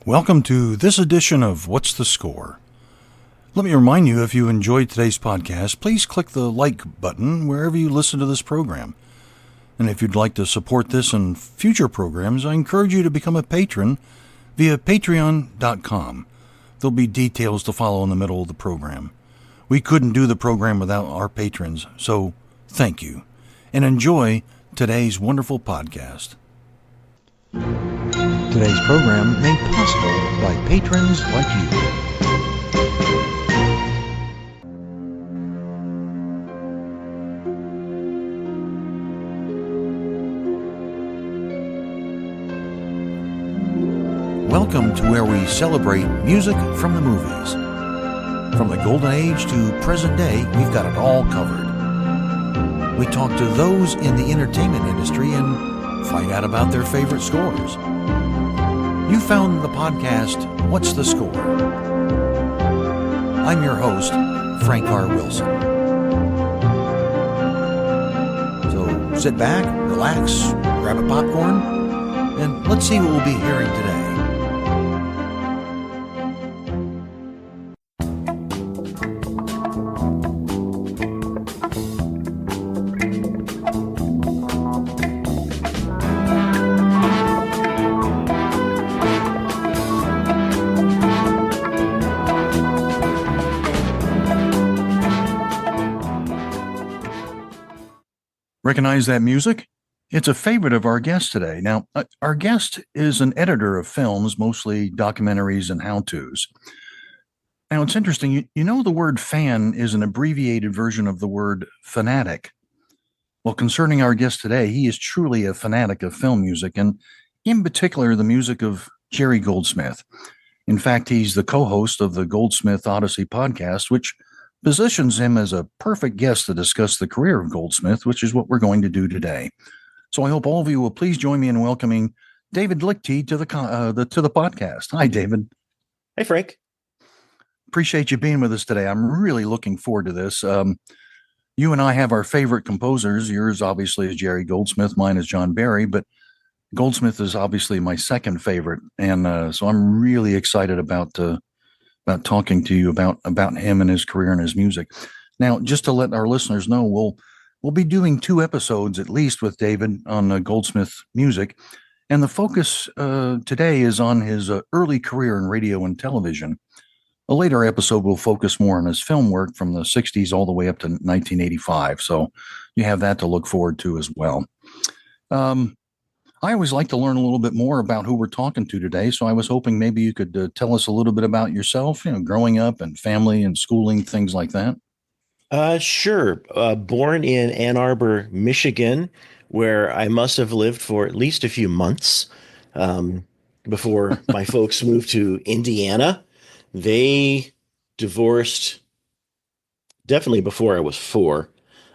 Welcome to this edition of What's the Score? Let me remind you, if you enjoyed today's podcast, please click the like button wherever you listen to this program. And if you'd like to support this and future programs, I encourage you to become a patron via patreon.com. There'll be details to follow in the middle of the program. We couldn't do the program without our patrons, so thank you. And enjoy today's wonderful podcast. Today's program made possible by patrons like you. Welcome to where we celebrate music from the movies. From the golden age to present day, we've got it all covered. We talk to those in the entertainment industry and find out about their favorite scores. You found the podcast, What's the Score? I'm your host, Frank R. Wilson. So sit back, relax, grab a popcorn, and let's see what we'll be hearing today. Recognize that music? It's a favorite of our guest today. Now, our guest is an editor of films, mostly documentaries and how-tos. Now, it's interesting. You know the word fan is an abbreviated version of the word fanatic. Well, concerning our guest today, he is truly a fanatic of film music, and in particular, the music of Jerry Goldsmith. In fact, he's the co-host of the Goldsmith Odyssey podcast, which positions him as a perfect guest to discuss the career of Goldsmith, which is what we're going to do today. So I hope all of you will please join me in welcoming David Lichty to the podcast. Hi, David. Hey, Frank. Appreciate you being with us today. I'm really looking forward to this. You and I have our favorite composers. Yours, obviously, is Jerry Goldsmith. Mine is John Barry, but Goldsmith is obviously my second favorite. And so I'm really excited about talking to you about him and his career and his music. Now, just to let our listeners know, we'll be doing 2 episodes at least with David on Goldsmith music, and the focus today is on his early career in radio and television. A later episode will focus more on his film work from the 60s all the way up to 1985, so you have that to look forward to as well. I always like to learn a little bit more about who we're talking to today, so I was hoping maybe you could tell us a little bit about yourself, growing up and family and schooling, things like that. Sure. Born in Ann Arbor, Michigan, where I must have lived for at least a few months before my folks moved to Indiana. They divorced definitely before I was 4.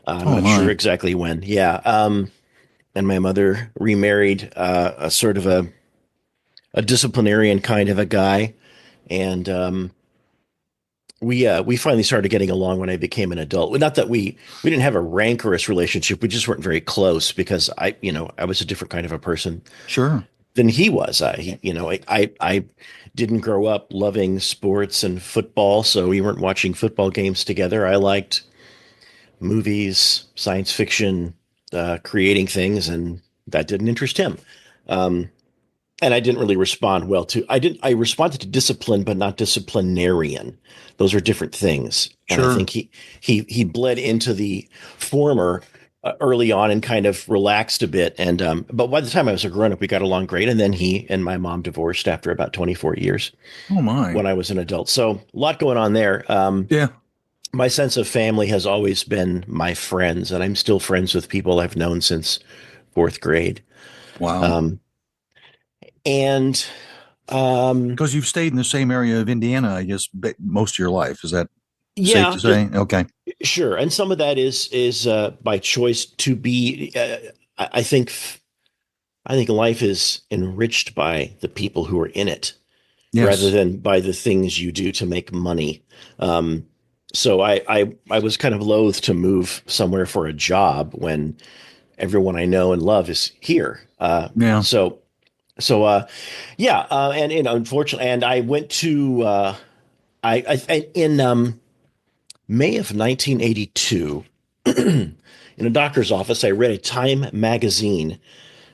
I'm not sure exactly when. Yeah. And my mother remarried a sort of a disciplinarian kind of a guy. And we finally started getting along when I became an adult. Not that we didn't have a rancorous relationship. We just weren't very close because I was a different kind of a person. Sure. Than he was. I didn't grow up loving sports and football, so we weren't watching football games together. I liked movies, science fiction, creating things, and that didn't interest him. And I didn't really respond well to. I responded to discipline, but not disciplinarian. Those are different things. And Sure. I think he bled into the former early on and kind of relaxed a bit. And but by the time I was a grown up, we got along great. And then he and my mom divorced after about 24 years. Oh my! When I was an adult, so a lot going on there. Yeah. My sense of family has always been my friends, and I'm still friends with people I've known since 4th grade. Wow. And because you've stayed in the same area of Indiana, I guess, most of your life. Is that safe to say? Okay. Sure. And some of that is by choice to be. I think life is enriched by the people who are in it, Yes. rather than by the things you do to make money. So I was kind of loath to move somewhere for a job when everyone I know and love is here. Yeah. So So, yeah, and unfortunately, and I went to in May of 1982 in a doctor's office. I read a Time magazine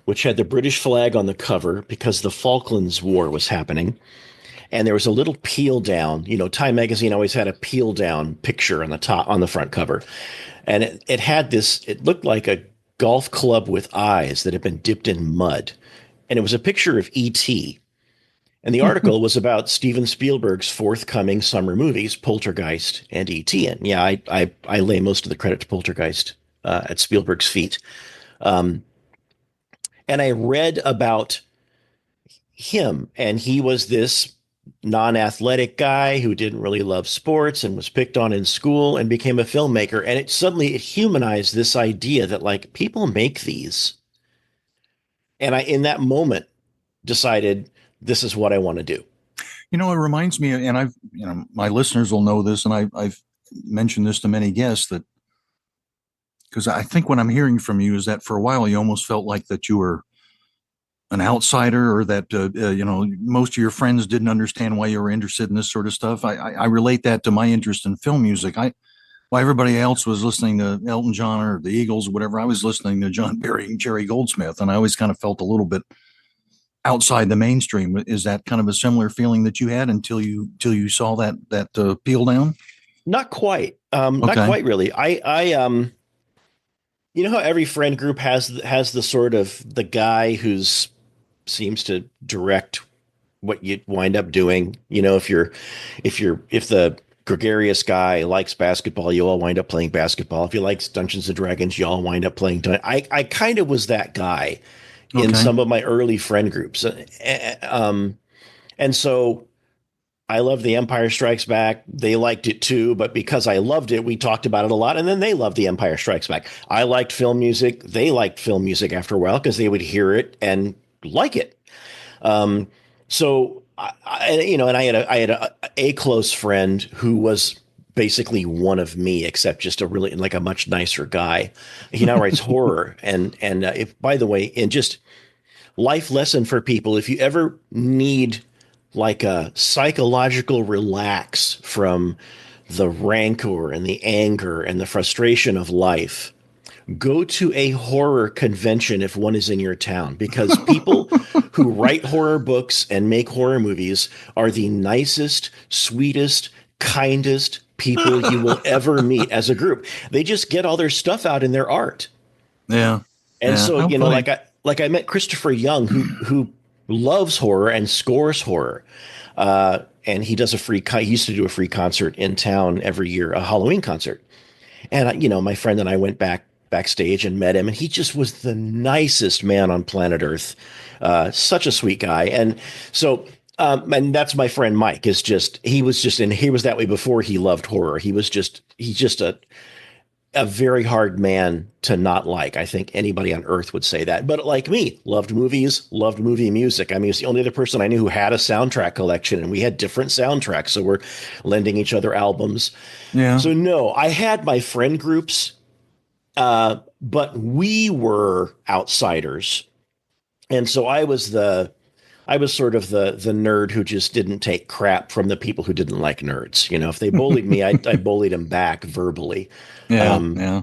which had the British flag on the cover because the Falklands War was happening. And there was a little peel down. Time magazine always had a peel down picture on the top, on the front cover. And it had this, it looked like a golf club with eyes that had been dipped in mud. And it was a picture of E.T. And the article was about Steven Spielberg's forthcoming summer movies, Poltergeist and E.T. And yeah, I lay most of the credit to Poltergeist at Spielberg's feet. Um, and I read about him, and he was this non-athletic guy who didn't really love sports and was picked on in school and became a filmmaker. And it humanized this idea that like people make these. And I, in that moment, decided this is what I want to do. It reminds me, and my listeners will know this, and I've mentioned this to many guests, that because I think what I'm hearing from you is that for a while you almost felt like that you were an outsider, or that most of your friends didn't understand why you were interested in this sort of stuff. I relate that to my interest in film music. While everybody else was listening to Elton John or the Eagles or whatever, I was listening to John Barry and Jerry Goldsmith, and I always kind of felt a little bit outside the mainstream. Is that kind of a similar feeling that you had until you saw that peel down? Not quite. Not quite really. You know how every friend group has the sort of the guy who's seems to direct what you wind up doing. If the gregarious guy likes basketball, you all wind up playing basketball. If you like Dungeons and Dragons, you all wind up playing. I kind of was that guy in some of my early friend groups. And so I loved The Empire Strikes Back. They liked it too, but because I loved it, we talked about it a lot. And then they loved The Empire Strikes Back. I liked film music. They liked film music after a while because they would hear it and like it. So I had a close friend who was basically one of me, except just a much nicer guy. He now writes horror. And if, by the way, and just life lesson for people, if you ever need like a psychological relax from the rancor and the anger and the frustration of life, go to a horror convention if one is in your town, because people who write horror books and make horror movies are the nicest, sweetest, kindest people you will ever meet as a group. They just get all their stuff out in their art. Yeah. And so, like I met Christopher Young, who loves horror and scores horror. And he does he used to do a free concert in town every year, a Halloween concert. And, my friend and I went backstage and met him, and he just was the nicest man on planet Earth. Such a sweet guy. And so, and that's my friend Mike. He was that way before he loved horror. He's just a very hard man to not like. I think anybody on earth would say that. But like me, loved movies, loved movie music. I mean, it's the only other person I knew who had a soundtrack collection, and we had different soundtracks. So we're lending each other albums. Yeah. So no, I had my friend groups, but we were outsiders. And so I was sort of the nerd who just didn't take crap from the people who didn't like nerds. If they bullied me, I bullied them back verbally. Yeah. Yeah.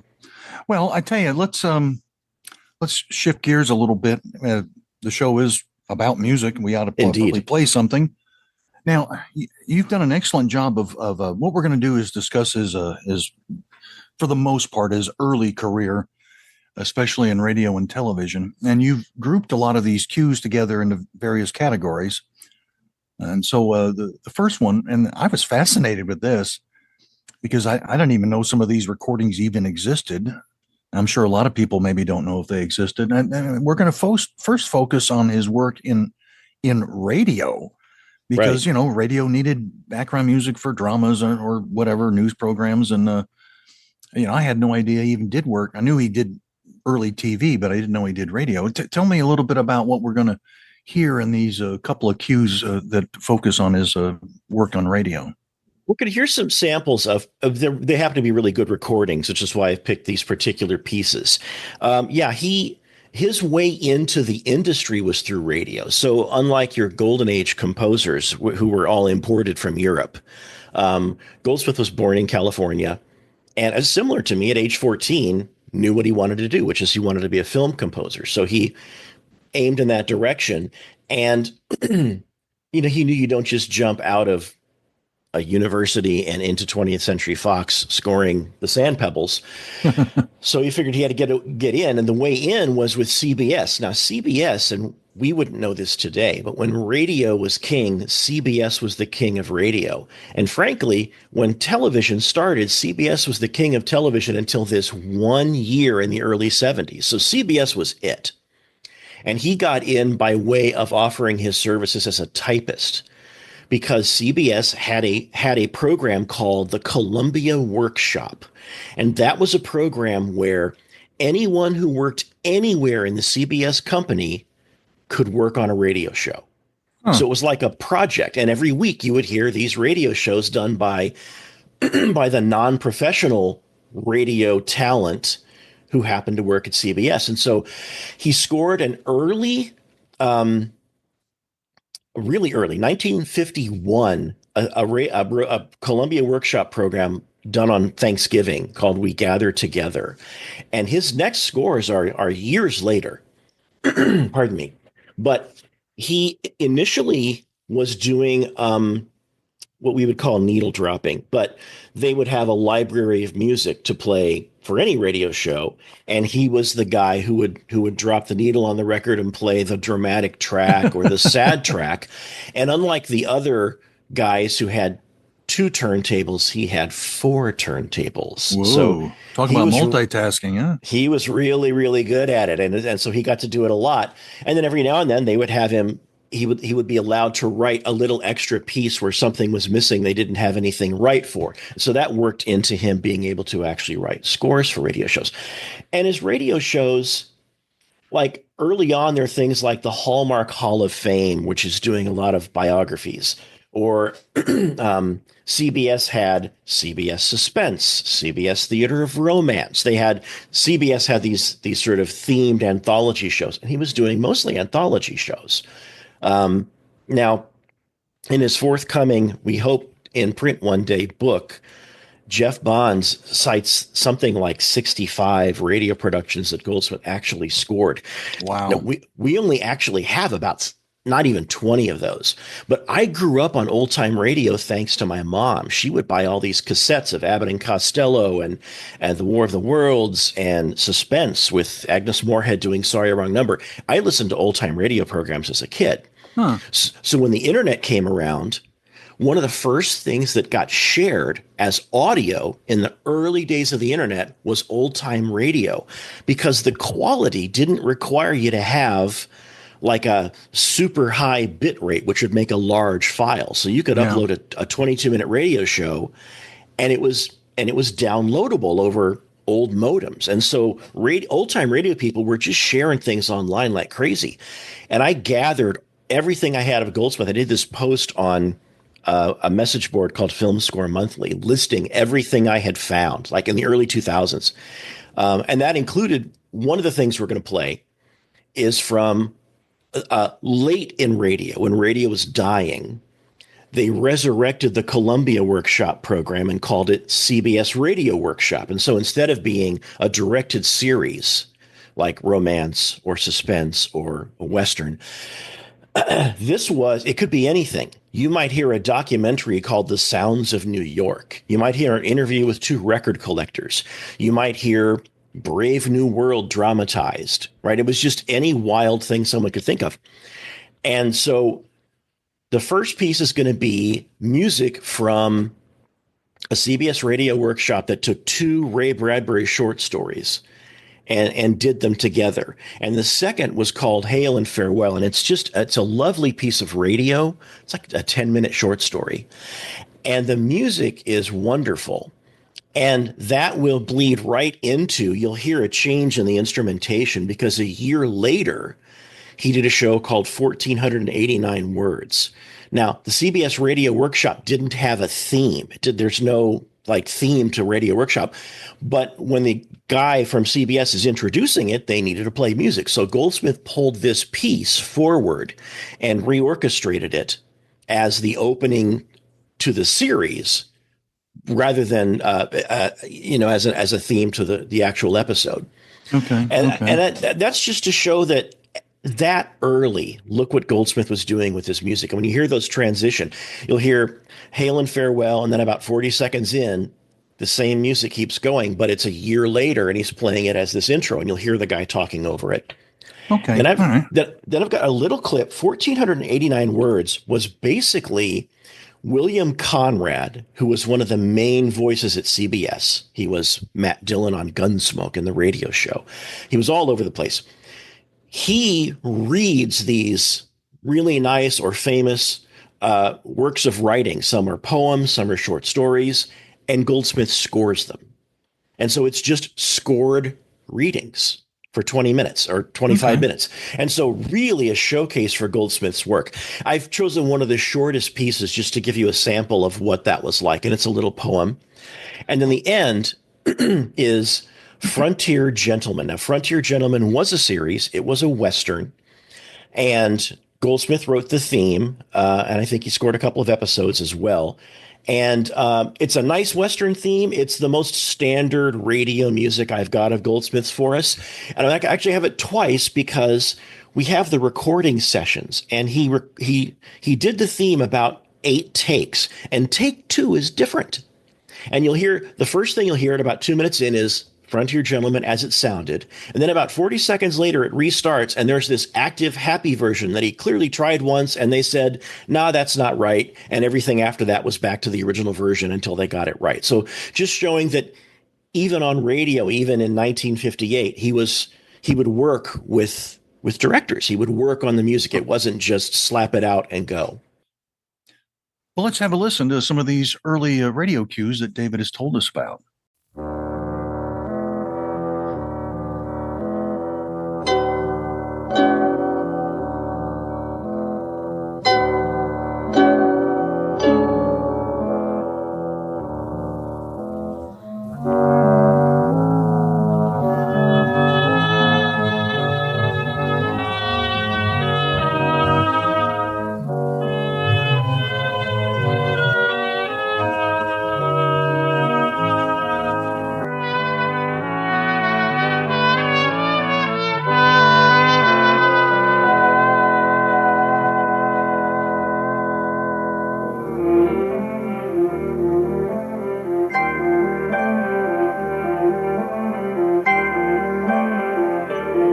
Well, I tell you, let's shift gears a little bit. The show is about music. We ought to probably play something. Now, you've done an excellent job of what we're going to do is discuss his for the most part, his early career, especially in radio and television. And you've grouped a lot of these cues together into various categories. And so the first one, and I was fascinated with this because I didn't even know some of these recordings even existed. I'm sure a lot of people maybe don't know if they existed. And we're going to first focus on his work in radio, because, right. Radio needed background music for dramas or whatever, news programs. And, I had no idea he even did work. I knew he did early TV, but I didn't know he did radio. Tell me a little bit about what we're going to hear in these couple of cues that focus on his work on radio. We're going to hear some samples of they happen to be really good recordings, which is why I picked these particular pieces. He his way into the industry was through radio. So unlike your golden age composers who were all imported from Europe, Goldsmith was born in California, and as similar to me at age 14, knew what he wanted to do, which is he wanted to be a film composer. So he aimed in that direction. And, he knew you don't just jump out of a university and into 20th Century Fox scoring the Sand Pebbles. So he figured he had to get in, and the way in was with CBS. Now, CBS, and we wouldn't know this today, but when radio was king, CBS was the king of radio. And frankly, when television started, CBS was the king of television until this one year in the early 70s. So CBS was it. And he got in by way of offering his services as a typist, because CBS had a program called the Columbia Workshop. And that was a program where anyone who worked anywhere in the CBS company could work on a radio show. Huh. So it was like a project. And every week you would hear these radio shows done by the non-professional radio talent who happened to work at CBS. And so he scored an really early, 1951, a Columbia Workshop program done on Thanksgiving called We Gather Together. And his next scores are years later. Pardon me. But he initially was doing what we would call needle dropping, but they would have a library of music to play for any radio show, and he was the guy who would drop the needle on the record and play the dramatic track or the sad track. And unlike the other guys who had 2 turntables, he had 4 turntables. Whoa. So talk about multitasking, huh? He was really, really good at it, and so he got to do it a lot. And then every now and then they would have him. He would be allowed to write a little extra piece where something was missing they didn't have anything right for. So that worked into him being able to actually write scores for radio shows. And his radio shows, like early on, there are things like the Hallmark Hall of Fame, which is doing a lot of biographies, or CBS had CBS Suspense, CBS Theater of Romance. CBS had these sort of themed anthology shows, and he was doing mostly anthology shows. Now, in his forthcoming, we hope in print one day, book, Jeff Bonds cites something like 65 radio productions that Goldsmith actually scored. Wow. Now, we only actually have about not even 20 of those. But I grew up on old time radio thanks to my mom. She would buy all these cassettes of Abbott and Costello and The War of the Worlds and Suspense with Agnes Moorehead doing Sorry, Wrong Number. I listened to old time radio programs as a kid. Huh. So when the internet came around, one of the first things that got shared as audio in the early days of the internet was old time radio, because the quality didn't require you to have like a super high bit rate, which would make a large file. So you could upload a 22-minute radio show, and it was downloadable over old modems. And so old time radio people were just sharing things online like crazy. And I gathered everything I had of Goldsmith. I did this post on a message board called Film Score Monthly, listing everything I had found, like in the early 2000s. And that included, one of the things we're going to play is from late in radio, when radio was dying. They resurrected the Columbia Workshop program and called it CBS Radio Workshop. And so instead of being a directed series like romance or suspense or a Western, it could be anything. You might hear a documentary called The Sounds of New York. You might hear an interview with 2 record collectors. You might hear Brave New World dramatized, right? It was just any wild thing someone could think of. And so the first piece is going to be music from a CBS radio workshop that took 2 Ray Bradbury short stories and did them together. And the second was called Hail and Farewell. And it's a lovely piece of radio. It's like a 10-minute short story. And the music is wonderful. And that will bleed right into, you'll hear a change in the instrumentation, because a year later, he did a show called 1489 Words. Now, the CBS Radio Workshop didn't have a theme. There's no like theme to Radio Workshop. But when the guy from CBS is introducing it, they needed to play music. So Goldsmith pulled this piece forward and reorchestrated it as the opening to the series, rather than as a theme to the actual episode. Okay. And that's just to show that early, look what Goldsmith was doing with his music. And when you hear those transition, you'll hear Hail and Farewell, and then about 40 seconds in, the same music keeps going, but it's a year later, and he's playing it as this intro, and you'll hear the guy talking over it. Okay. Then I've, All right. then I've got a little clip. 1,489 words was basically William Conrad, who was one of the main voices at CBS. He was Matt Dillon on Gunsmoke in the radio show. He was all over the place. He reads these really nice or famous works of writing. Some are poems, some are short stories, and Goldsmith scores them. And so it's just scored readings for 20 minutes or 25 minutes. And so really a showcase for Goldsmith's work. I've chosen one of the shortest pieces just to give you a sample of what that was like. And it's a little poem. And then the end is Frontier Gentleman. Now, Frontier Gentleman was a series. It was a Western. And Goldsmith wrote the theme. And I think he scored a couple of episodes as well. And it's a nice Western theme. It's the most standard radio music I've got of Goldsmith's for us. And I actually have it twice because we have the recording sessions. And he did the theme about 8 takes. And take 2 is different. And you'll hear, the first thing you'll hear at about 2 minutes in is Frontier Gentleman as it sounded. And then about 40 seconds later, it restarts. And there's this active, happy version that he clearly tried once. And they said, nah, that's not right. And everything after that was back to the original version until they got it right. So just showing that even on radio, even in 1958, he would work with directors. He would work on the music. It wasn't just slap it out and go. Well, let's have a listen to some of these early radio cues that David has told us about.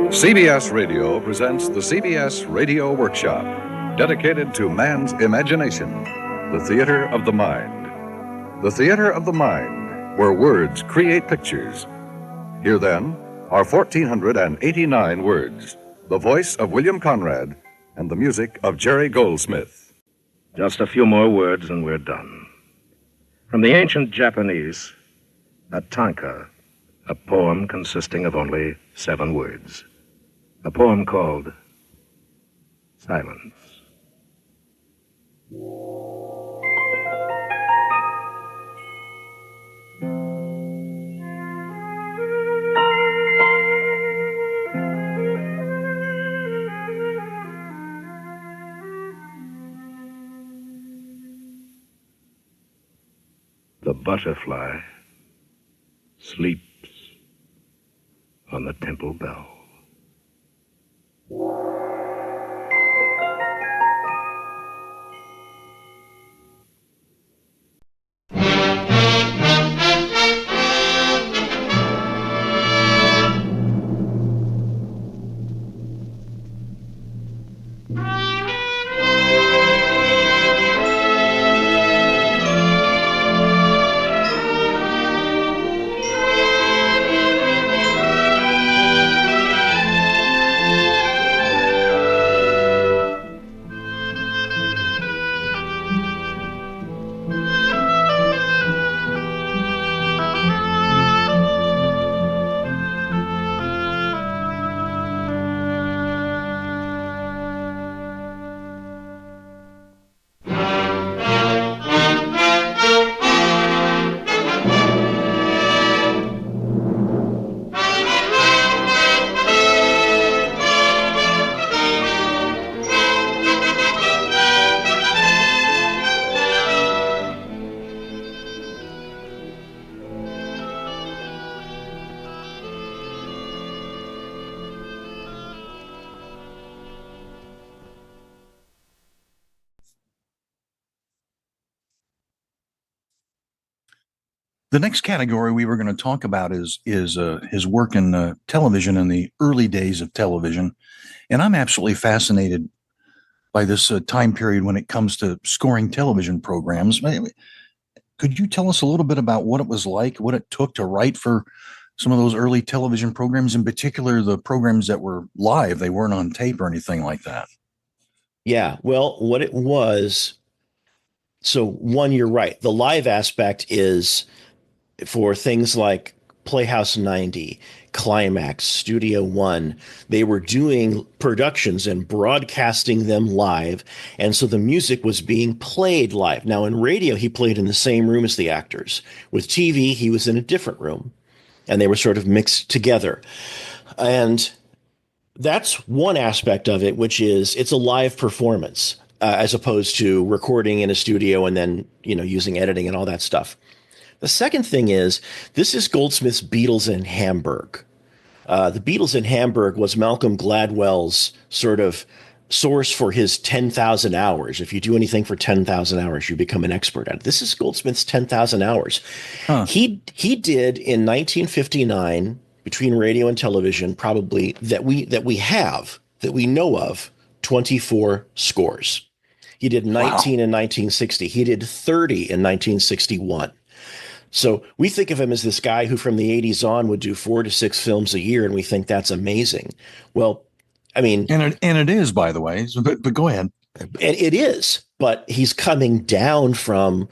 CBS Radio presents the CBS Radio Workshop, dedicated to man's imagination, the theater of the mind. The theater of the mind, where words create pictures. Here then are 1,489 words, the voice of William Conrad and the music of Jerry Goldsmith. Just a few more words and we're done. From the ancient Japanese, a tanka, a poem consisting of only 7 words. A poem called Silence. The butterfly sleeps on the temple bell. The next category we were going to talk about is his work in television in the early days of television, and I'm absolutely fascinated by this time period when it comes to scoring television programs. Could you tell us a little bit about what it was like, what it took to write for some of those early television programs, in particular the programs that were live? They weren't on tape or anything like that. Yeah, well, what it was. So one, you're right. The live aspect is for things like Playhouse 90, Climax, Studio One. They were doing productions and broadcasting them live. And so the music was being played live. Now, in radio, he played in the same room as the actors. With TV, he was in a different room, and they were sort of mixed together. And that's one aspect of it, which is it's a live performance, as opposed to recording in a studio and then, using editing and all that stuff. The second thing is, this is Goldsmith's Beatles in Hamburg. The Beatles in Hamburg was Malcolm Gladwell's sort of source for his 10,000 hours. If you do anything for 10,000 hours, you become an expert at it. This is Goldsmith's 10,000 hours. Huh. He did in 1959, between radio and television, probably that we know of, 24 scores. He did 19 in 1960. He did 30 in 1961. So we think of him as this guy who from the 80s on would do 4 to 6 films a year, and we think that's amazing. Well, I mean... And it is, by the way, but go ahead. It is, but he's coming down from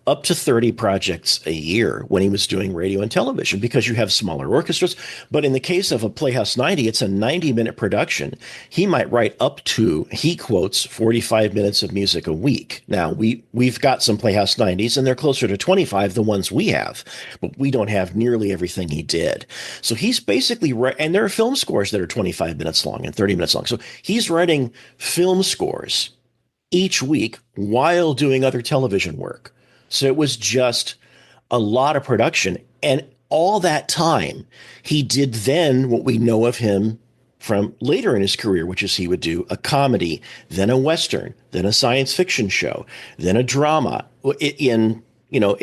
up to 30 projects a year when he was doing radio and television, because you have smaller orchestras. But in the case of a Playhouse 90, it's a 90-minute production. He might write up to, he quotes, 45 minutes of music a week. Now, we've got some Playhouse 90s, and they're closer to 25, the ones we have, but we don't have nearly everything he did. So he's basically, and there are film scores that are 25 minutes long and 30 minutes long. So he's writing film scores each week while doing other television work. So it was just a lot of production. And all that time, he did then what we know of him from later in his career, which is he would do a comedy, then a Western, then a science fiction show, then a drama in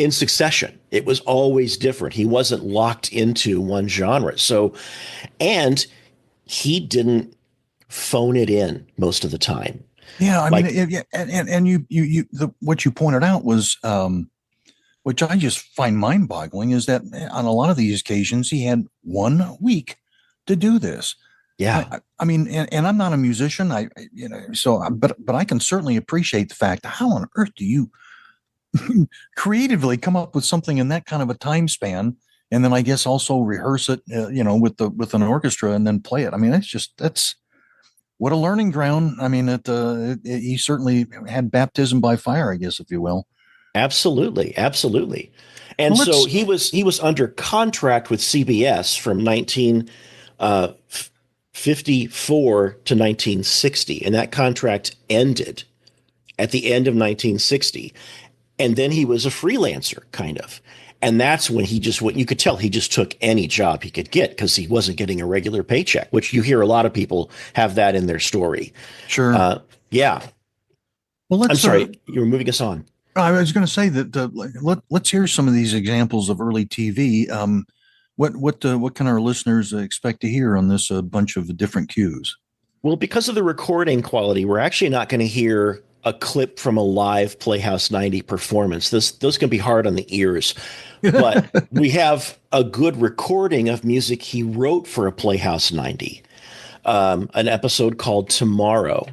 succession. It was always different. He wasn't locked into one genre. So, and he didn't phone it in most of the time. Yeah, I mean, what you pointed out was, which I just find mind-boggling, is that on a lot of these occasions he had 1 week to do this. Yeah, I mean, and I'm not a musician, but I can certainly appreciate the fact, how on earth do you creatively come up with something in that kind of a time span, and then I guess also rehearse it, with an orchestra and then play it. I mean, that's. What a learning ground. I mean, he certainly had baptism by fire, I guess, if you will. Absolutely. Absolutely. And so he was under contract with CBS from 1954 to 1960. And that contract ended at the end of 1960. And then he was a freelancer, kind of. And that's when you could tell he just took any job he could get, because he wasn't getting a regular paycheck, which you hear a lot of people have that in their story. Sure. Yeah. Well, I'm sorry, you were moving us on. I was going to say that let's hear some of these examples of early TV. What can our listeners expect to hear on this bunch of different cues? Well, because of the recording quality, we're actually not going to hear a clip from a live Playhouse 90 performance. Those can be hard on the ears, but we have a good recording of music he wrote for a Playhouse 90, an episode called Tomorrow.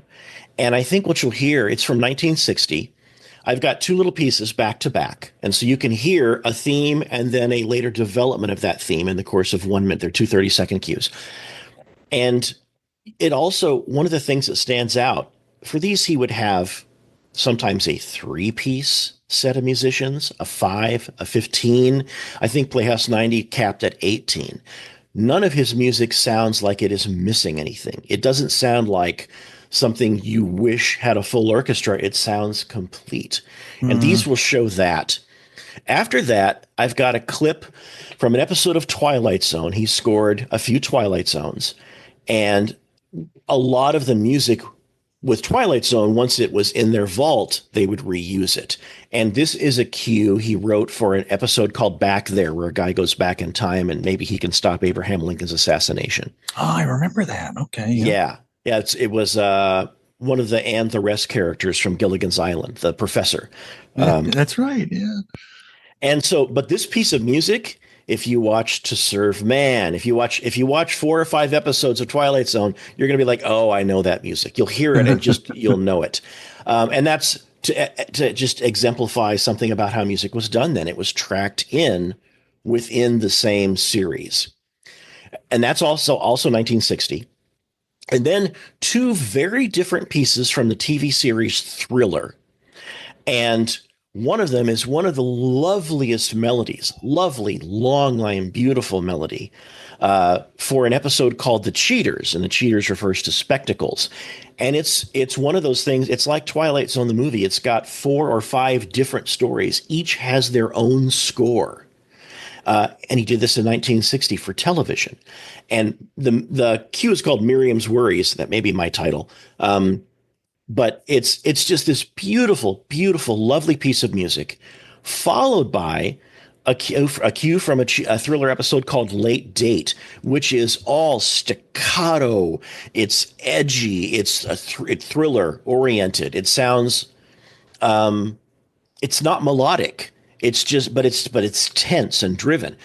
And I think what you'll hear, it's from 1960. I've got 2 little pieces back to back. And so you can hear a theme and then a later development of that theme in the course of 1 minute. They're 2 30-second cues. And it also, one of the things that stands out, for these, he would have sometimes a 3-piece set of musicians, a 5, a 15. I think Playhouse 90 capped at 18. None of his music sounds like it is missing anything. It doesn't sound like something you wish had a full orchestra. It sounds complete. Mm-hmm. And these will show that. After that, I've got a clip from an episode of Twilight Zone. He scored a few Twilight Zones, and a lot of the music with Twilight Zone, once it was in their vault, they would reuse it. And this is a cue he wrote for an episode called Back There, where a guy goes back in time and maybe he can stop Abraham Lincoln's assassination. Oh, I remember that. Okay. Yeah. It was one of the and the rest characters from Gilligan's Island, the professor. That's right. Yeah. And so, but this piece of music, if you watch To Serve Man, if you watch 4 or 5 episodes of Twilight Zone, you're going to be like, oh, I know that music. You'll hear it and just you'll know it. And that's to just exemplify something about how music was done then. It was tracked in within the same series. And that's also 1960. And then 2 very different pieces from the TV series Thriller. And one of them is one of the loveliest melodies, lovely, long line, beautiful melody for an episode called The Cheaters. And The Cheaters refers to spectacles. And it's one of those things. It's like Twilight Zone, the movie. It's got 4 or 5 different stories. Each has their own score. And he did this in 1960 for television. And the cue is called Miriam's Worries. That may be my title. But it's just this beautiful, beautiful, lovely piece of music, followed by a cue from a Thriller episode called Late Date, which is all staccato. It's edgy. It's thriller oriented. It sounds, it's not melodic. It's just, but it's tense and driven.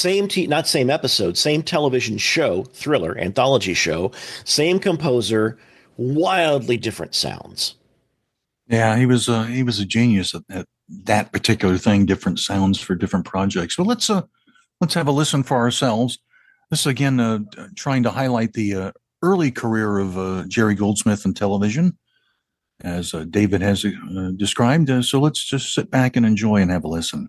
Not same episode, same television show, Thriller anthology show, same composer. Wildly different sounds. Yeah, he was a genius at that particular thing. Different sounds for different projects. Well, let's have a listen for ourselves. This again, trying to highlight the early career of Jerry Goldsmith in television, as David has described. So let's just sit back and enjoy and have a listen.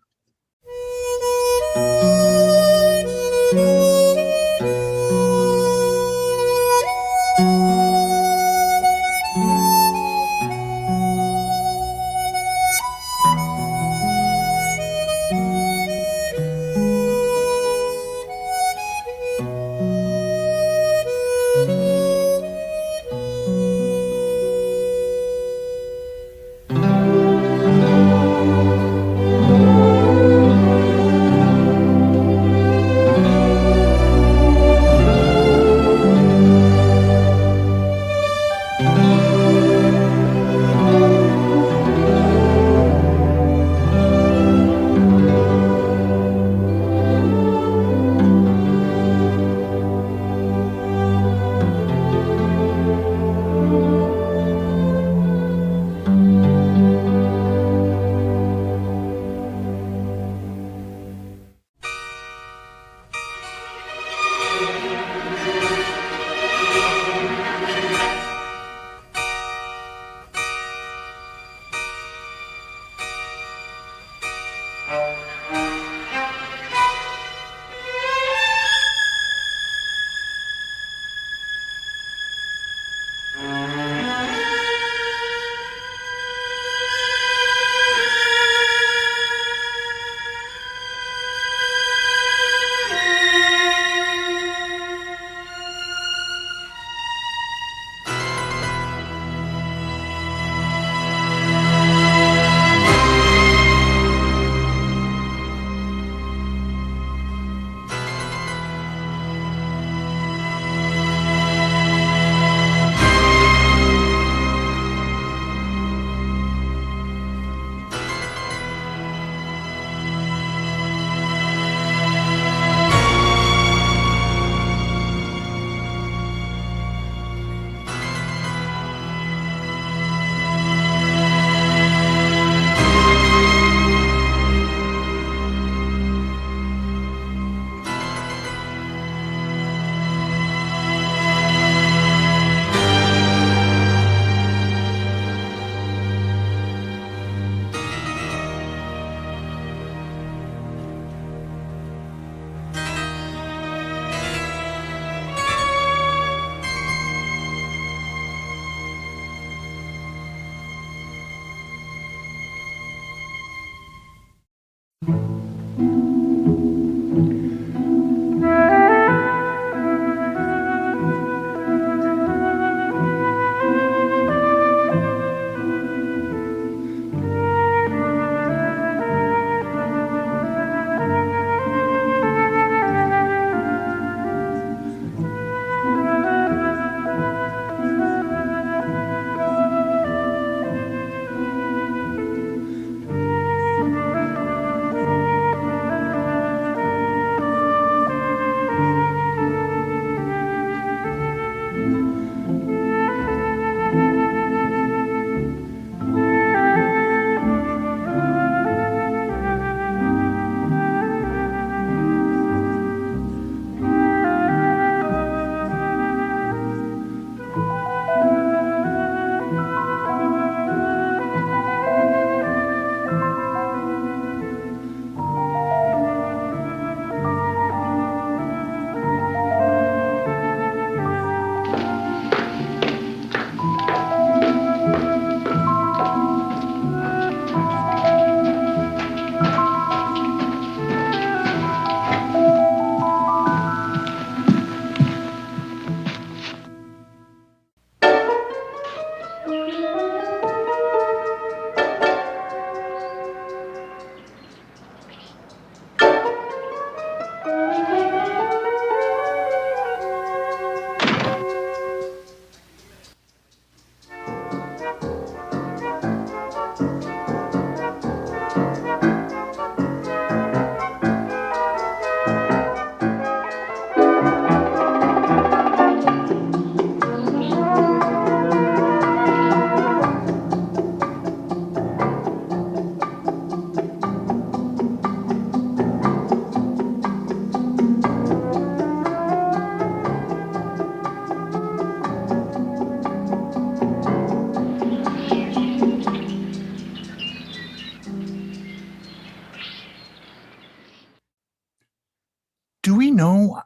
we know?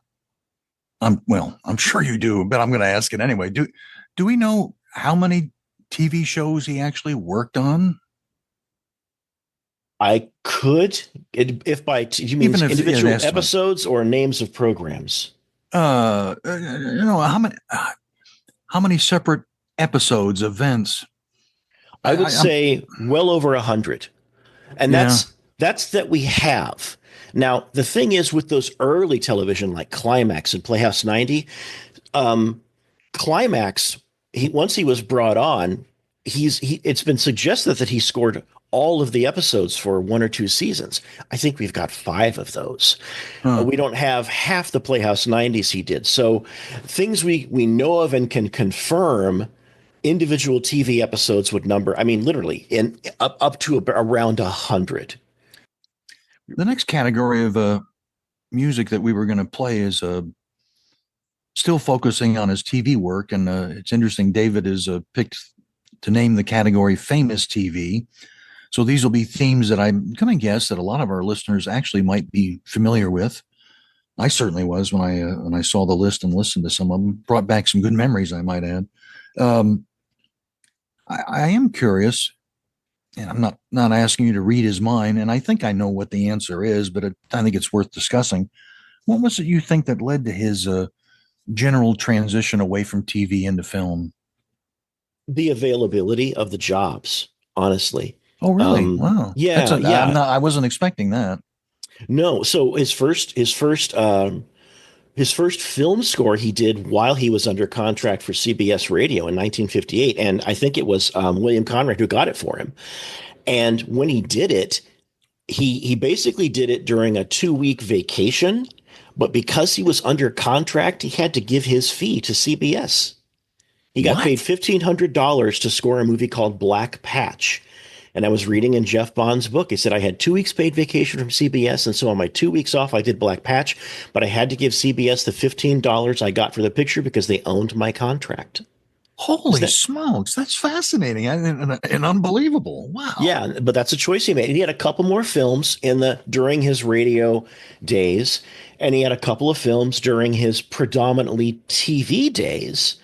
I'm sure you do, but I'm going to ask it anyway. Do we know how many TV shows he actually worked on? I could, if by you mean individual episodes or names of programs. How many separate episodes, events? I would say well over 100, and that's that we have. Now the thing is, with those early television like Climax and Playhouse 90, Climax, once he was brought on, it's been suggested that he scored all of the episodes for 1 or 2 seasons. I think we've got 5 of those. We don't have half the Playhouse 90s he did. So things we know of and can confirm, individual TV episodes would number, I mean, literally up to around 100. The next category of music that we were going to play is still focusing on his TV work. And it's interesting, David is picked to name the category famous TV. So these will be themes that I'm going to guess that a lot of our listeners actually might be familiar with. I certainly was when I saw the list and listened to some of them. Brought back some good memories, I might add. I am curious, and I'm not asking you to read his mind, and I think I know what the answer is, but I think it's worth discussing. What was it you think that led to his general transition away from TV into film? The availability of the jobs, honestly. Oh, really? Wow. Yeah. I wasn't expecting that. No. So his first film score he did while he was under contract for CBS Radio in 1958. And I think it was William Conrad who got it for him. And when he did it, he basically did it during a 2-week vacation. But because he was under contract, he had to give his fee to CBS. He got paid $1,500 to score a movie called Black Patch. And I was reading in Jeff Bond's book. He said, I had 2 weeks paid vacation from CBS. And so on my 2 weeks off, I did Black Patch. But I had to give CBS the $15 I got for the picture because they owned my contract. Holy smokes. That's fascinating and unbelievable. Wow. Yeah, but that's a choice he made. He had a couple more films during his radio days. And he had a couple of films during his predominantly TV days.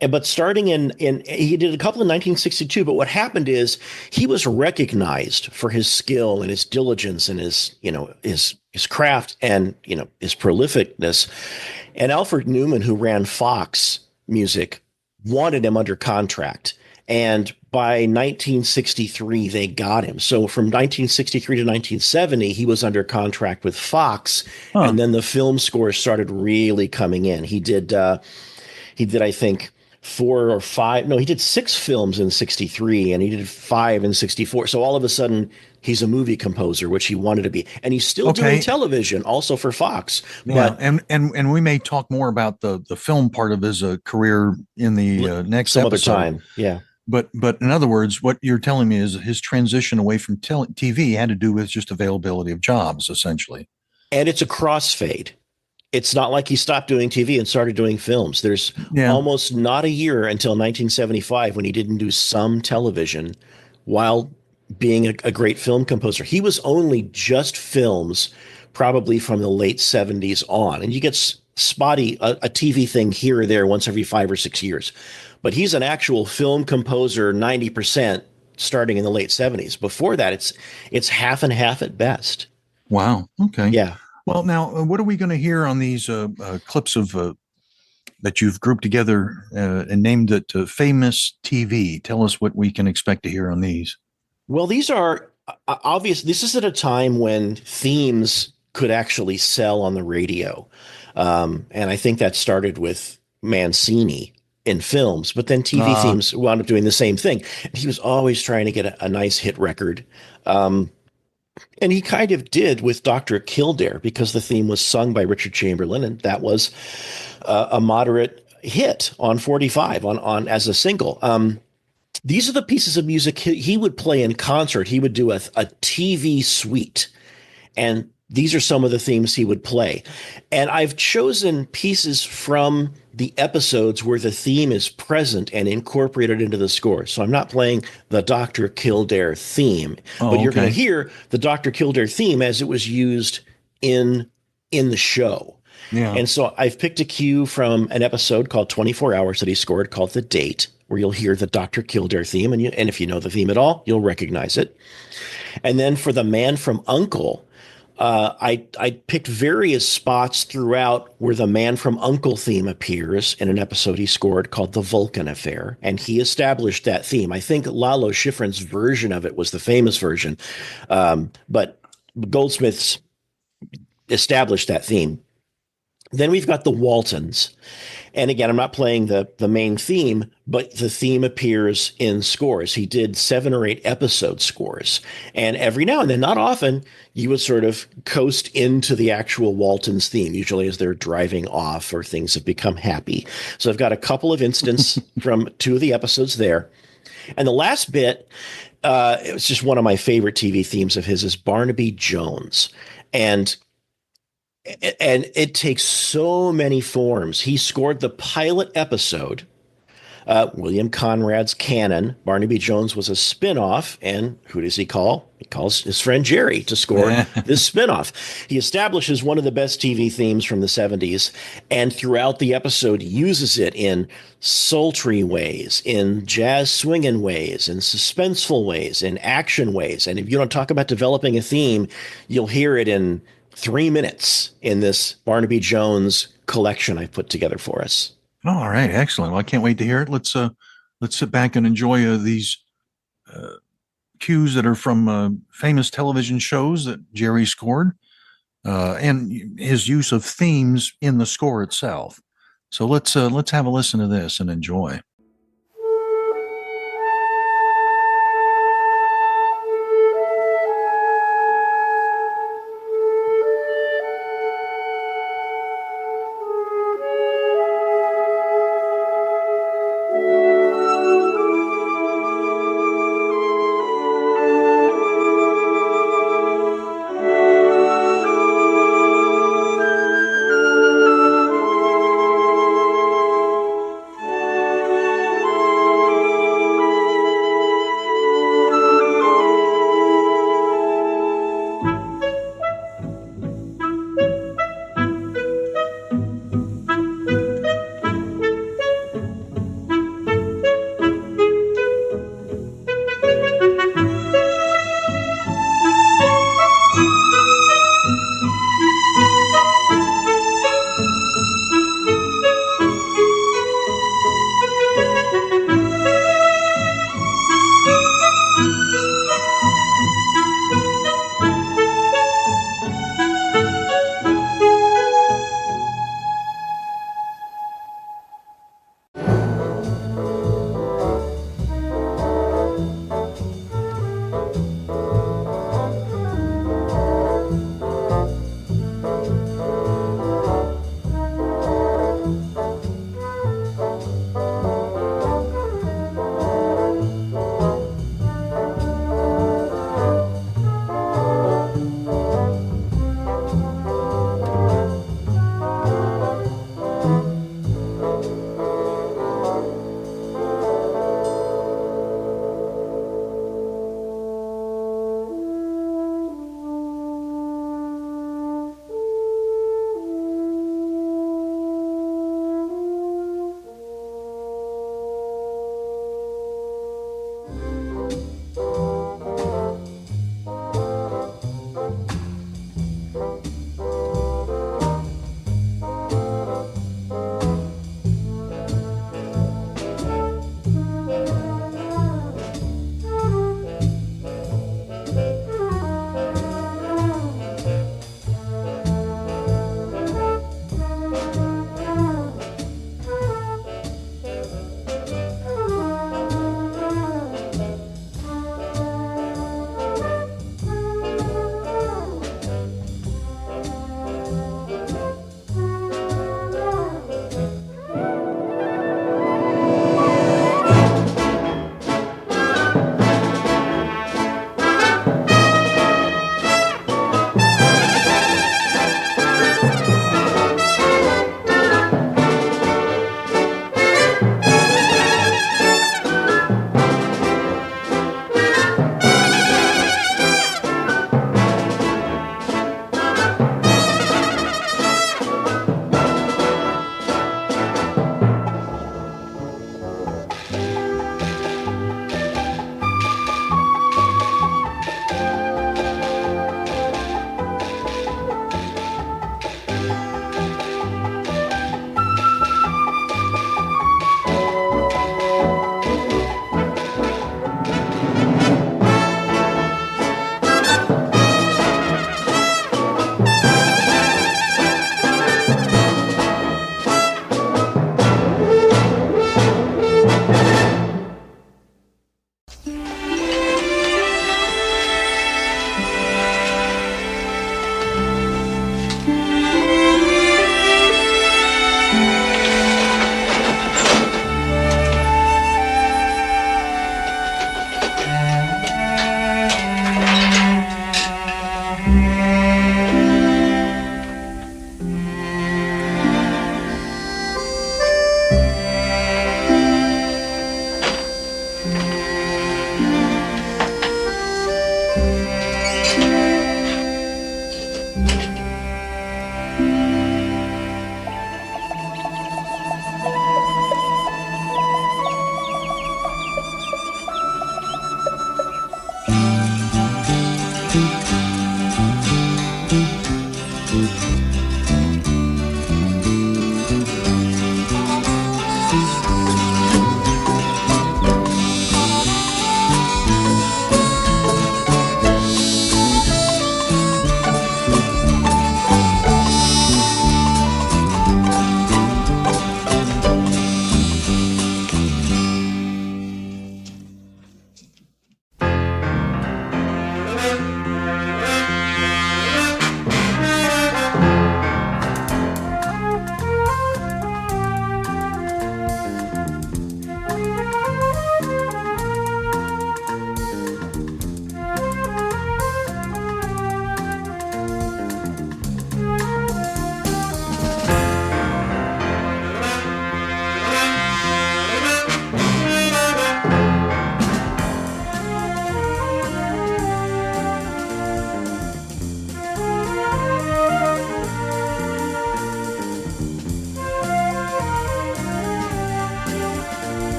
But starting he did a couple in 1962. But what happened is he was recognized for his skill and his diligence and his craft and, his prolificness. And Alfred Newman, who ran Fox Music, wanted him under contract. And by 1963, they got him. So from 1963 to 1970, he was under contract with Fox. And then the film scores started really coming in. He did, I think, 4 or 5. No, he did 6 films in 63 and he did 5 in 64. So all of a sudden he's a movie composer, which he wanted to be. And he's still doing television also for Fox. Yeah. And we may talk more about the film part of his career in the next episode. Other time. Yeah. But in other words, what you're telling me is his transition away from TV had to do with just availability of jobs, essentially. And it's a crossfade. It's not like he stopped doing TV and started doing films. There's almost not a year until 1975 when he didn't do some television while being a great film composer. He was only just films probably from the late 70s on. And you get spotty, a TV thing here or there once every 5 or 6 years. But he's an actual film composer 90% starting in the late 70s. Before that, it's half and half at best. Wow. Okay. Yeah. Well, now, what are we going to hear on these clips of that you've grouped together and named it Famous TV? Tell us what we can expect to hear on these. Well, these are obvious. This is at a time when themes could actually sell on the radio. And I think that started with Mancini in films, but then TV themes wound up doing the same thing. He was always trying to get a nice hit record. And he kind of did with Dr. Kildare because the theme was sung by Richard Chamberlain, and that was a moderate hit on 45 on as a single. These are the pieces of music he would play in concert. He would do a TV suite, and these are some of the themes he would play. And I've chosen pieces from the episodes where the theme is present and incorporated into the score. So I'm not playing the Dr. Kildare theme, but you're going to hear the Dr. Kildare theme as it was used in in the show. Yeah. And so I've picked a cue from an episode called 24 Hours that he scored called The Date, where you'll hear the Dr. Kildare theme. And if you know the theme at all, you'll recognize it. And then for The Man from U.N.C.L.E., I picked various spots throughout where the Man from U.N.C.L.E. theme appears in an episode he scored called The Vulcan Affair. And he established that theme. I think Lalo Schifrin's version of it was the famous version. But Goldsmith's established that theme. Then we've got the Waltons. And again, I'm not playing the main theme, but the theme appears in scores. He did 7 or 8 episode scores. And every now and then, not often, you would sort of coast into the actual Waltons theme, usually as they're driving off or things have become happy. So I've got a couple of instances from 2 of the episodes there. And the last bit, it was just one of my favorite TV themes of his, is Barnaby Jones. And it takes so many forms. He scored the pilot episode, William Conrad's Canon. Barnaby Jones was a spinoff, and who does he call? He calls his friend Jerry to score this spinoff. He establishes one of the best TV themes from the 70s, and throughout the episode uses it in sultry ways, in jazz swinging ways, in suspenseful ways, in action ways. And if you don't talk about developing a theme, you'll hear it in 3 minutes in this Barnaby Jones collection I put together for us. All right, excellent. Well, I can't wait to hear it. Let's sit back and enjoy these cues that are from famous television shows that Jerry scored, and his use of themes in the score itself. So let's have a listen to this and enjoy.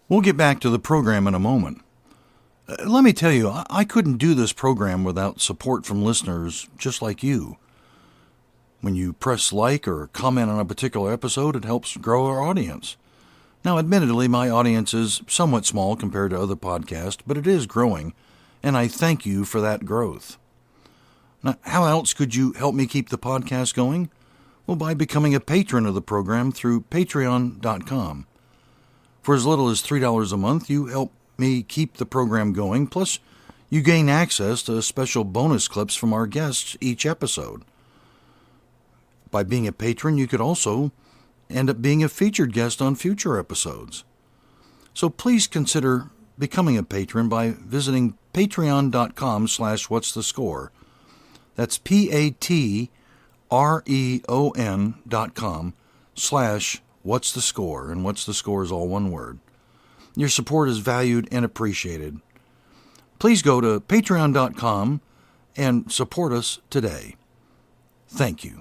We'll get back to the program in a moment. Let me tell you, I couldn't do this program without support from listeners just like you. When you press like or comment on a particular episode, it helps grow our audience. Now, admittedly, my audience is somewhat small compared to other podcasts, but it is growing, and I thank you for that growth. Now, how else could you help me keep the podcast going? Well, by becoming a patron of the program through patreon.com. For as little as $3 a month, you help me keep the program going, plus you gain access to special bonus clips from our guests each episode. By being a patron, you could also end up being a featured guest on future episodes. So please consider becoming a patron by visiting patreon.com/whatsthescore. That's patreon.com/What's the Score, and What's the Score is all one word. Your support is valued and appreciated. Please go to patreon.com and support us today. Thank you.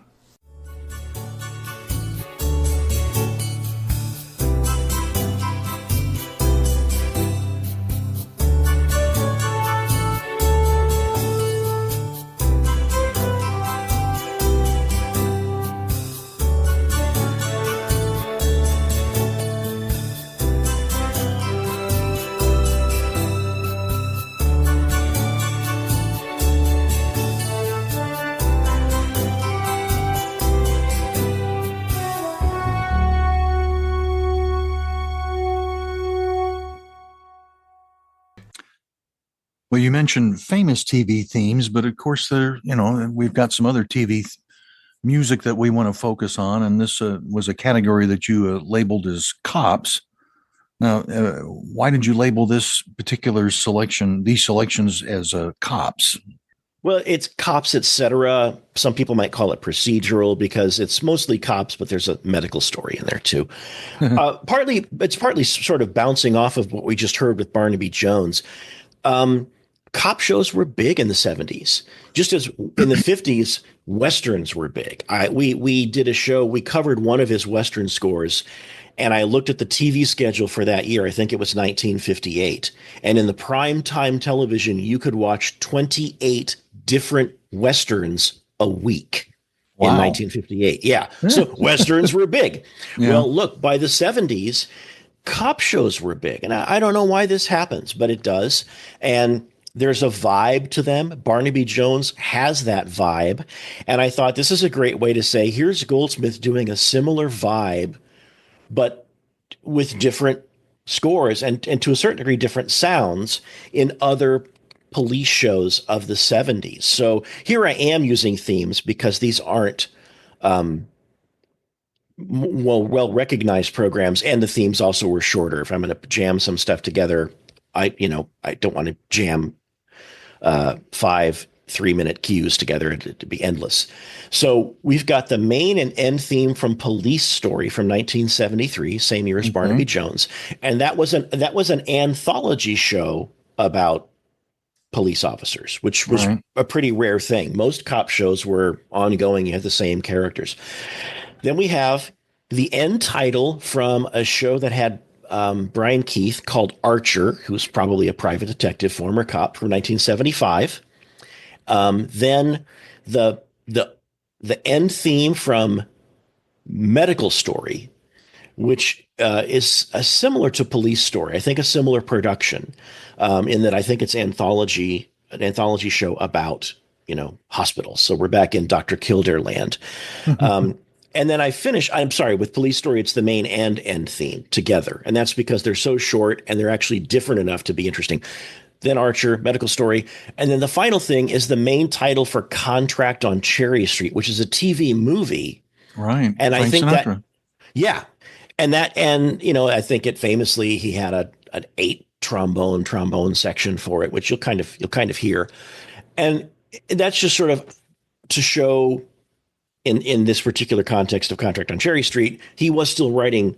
Well, you mentioned famous TV themes, but of course, we've got some other TV music that we want to focus on, and this was a category that you labeled as cops. Now, why did you label this particular selection, these selections, as cops? Well, it's cops, etc. Some people might call it procedural because it's mostly cops, but there's a medical story in there too. It's partly sort of bouncing off of what we just heard with Barnaby Jones. Cop shows were big in the 70s, just as in the 50s, Westerns were big. We did a show, we covered one of his Western scores, and I looked at the TV schedule for that year. I think it was 1958. And in the prime time television, you could watch 28 different Westerns a week. Wow. In 1958. Yeah. So Westerns were big. Yeah. Well, look, by the 70s, cop shows were big. And I don't know why this happens, but it does. And there's a vibe to them. Barnaby Jones has that vibe. And I thought this is a great way to say, here's Goldsmith doing a similar vibe, but with different scores and to a certain degree, different sounds in other police shows of the 70s. So here I am using themes because these aren't well-recognized programs, and the themes also were shorter. If I'm going to jam some stuff together, I don't want to jam 5 3-minute cues together to be endless. So we've got the main and end theme from Police Story from 1973, same year as Barnaby Jones, and that was an anthology show about police officers, which was a pretty rare thing. Most cop shows were ongoing. You had the same characters. Then we have the end title from a show that had Brian Keith called Archer, who's probably a private detective, former cop, from 1975. Then the end theme from Medical Story, which is similar to Police Story. I think a similar production in that I think it's an anthology show about, hospitals. So we're back in Dr. Kildare land. And then I finish, with Police Story, it's the main and end theme together. And that's because they're so short and they're actually different enough to be interesting. Then Archer, Medical Story. And then the final thing is the main title for Contract on Cherry Street, which is a TV movie. Right. And Frank I think Sinatra. that, yeah. And I think it famously, he had an 8 trombone section for it, which you'll kind of hear. And that's just sort of to show in this particular context of Contract on Cherry Street, he was still writing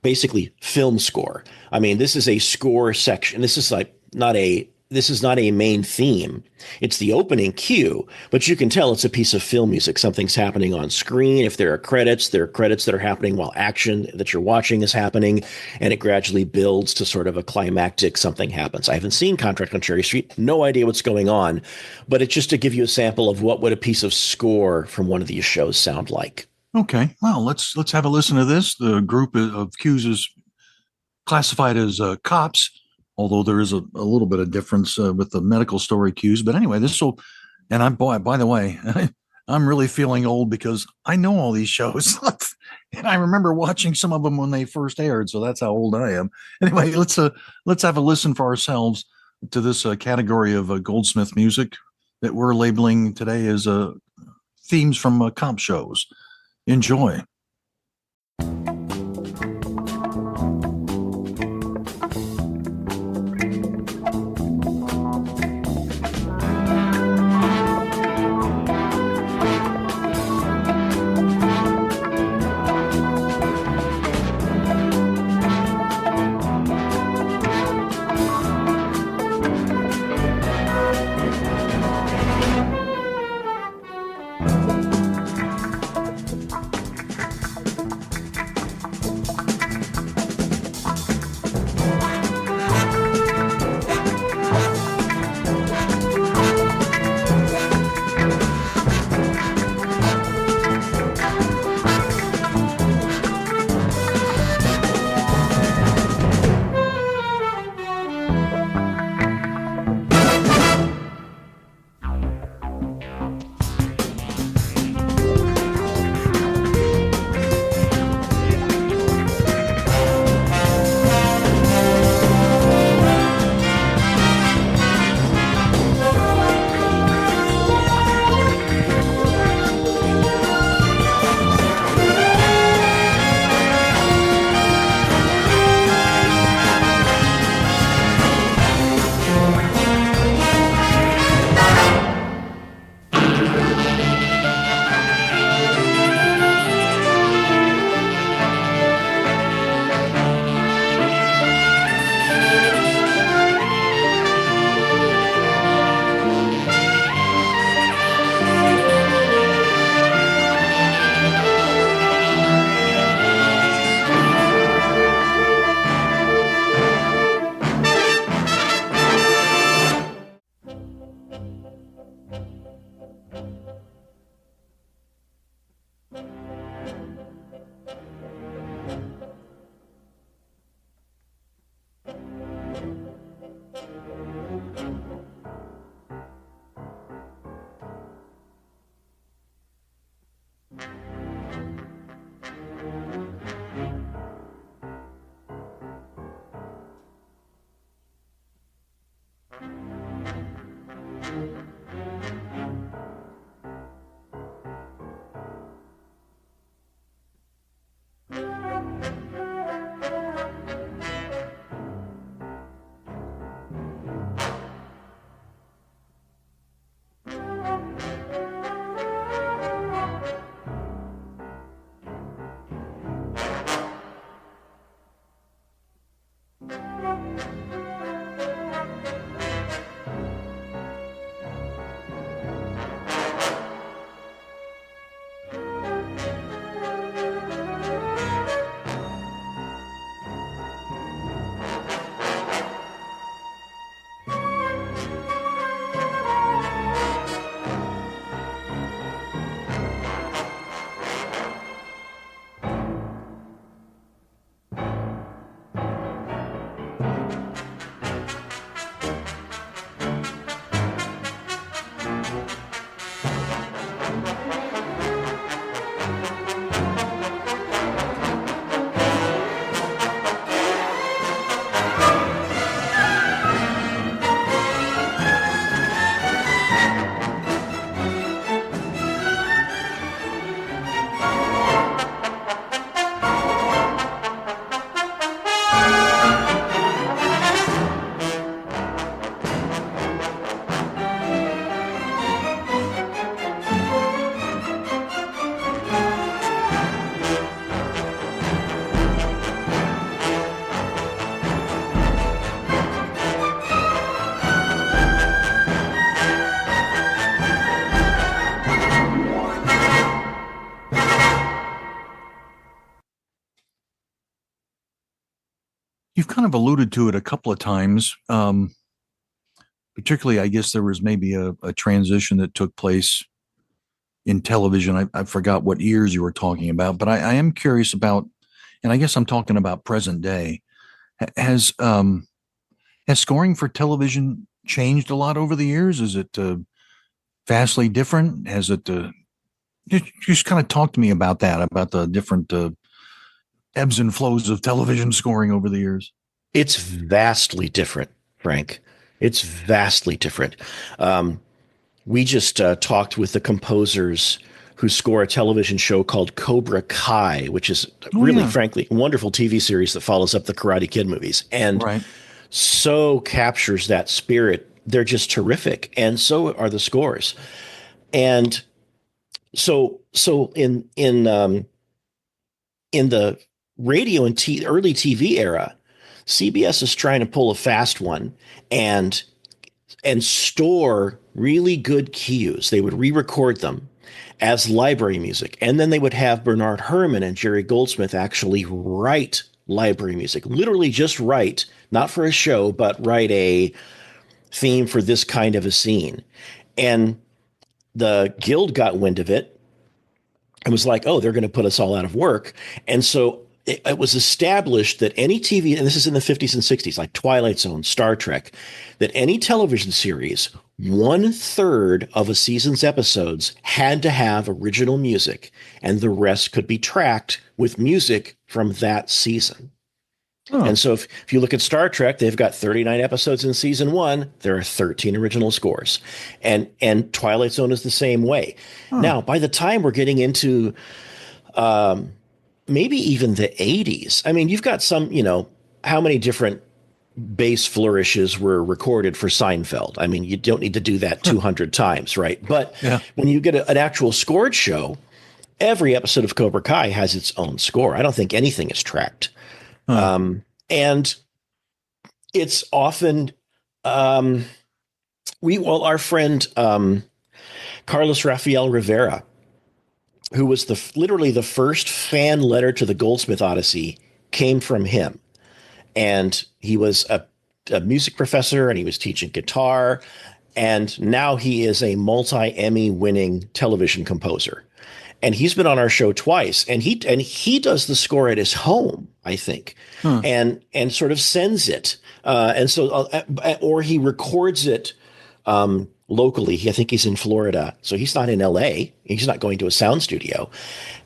basically film score. I mean, this is a score section. This is not a main theme. It's the opening cue, but you can tell it's a piece of film music. Something's happening on screen. If there are credits that are happening while action that you're watching is happening, and it gradually builds to sort of a climactic something happens. I haven't seen Contract on Cherry Street, no idea what's going on, but it's just to give you a sample of what would a piece of score from one of these shows sound like. Okay, well, let's have a listen to this. The group of cues is classified as cops, although there is a little bit of difference with the Medical Story cues. But anyway, by the way, I'm really feeling old because I know all these shows. And I remember watching some of them when they first aired. So that's how old I am. Anyway, let's have a listen for ourselves to this category of Goldsmith music that we're labeling today as themes from cop shows. Enjoy. kind of alluded to it a couple of times. Particularly, I guess there was maybe a transition that took place in television. I forgot what years you were talking about, but I am curious about, and I guess I'm talking about present day. Has scoring for television changed a lot over the years? Is it vastly different? Has it just kind of talk to me about that, about the different ebbs and flows of television scoring over the years? It's vastly different, Frank. It's vastly different. We just talked with the composers who score a television show called Cobra Kai, which is frankly, a wonderful TV series that follows up the Karate Kid movies and so captures that spirit. They're just terrific. And so are the scores. And so in the radio and early TV era, CBS is trying to pull a fast one and store really good cues. They would re-record them as library music. And then they would have Bernard Herrmann and Jerry Goldsmith actually write library music, literally just write, not for a show, but write a theme for this kind of a scene. And the Guild got wind of it and was like, oh, they're going to put us all out of work. And so it was established that any TV, and this is in the 50s and 60s, like Twilight Zone, Star Trek, that any television series, 1/3 of a season's episodes had to have original music, and the rest could be tracked with music from that season. Oh. And so if you look at Star Trek, they've got 39 episodes in season 1. There are 13 original scores. And Twilight Zone is the same way. Oh. Now, by the time we're getting into maybe even the 80s, I mean, you've got some, how many different bass flourishes were recorded for Seinfeld? I mean, you don't need to do that 200 times, right? But when you get an actual scored show, every episode of Cobra Kai has its own score. I don't think anything is tracked. And it's often, our friend, Carlos Rafael Rivera, who was literally the first fan letter to the Goldsmith Odyssey, came from him. And he was a music professor and he was teaching guitar. And now he is a multi-Emmy winning television composer. And he's been on our show twice, and he does the score at his home, I think, and sort of sends it, or he records it locally. I think he's in Florida, so he's not in L.A. He's not going to a sound studio,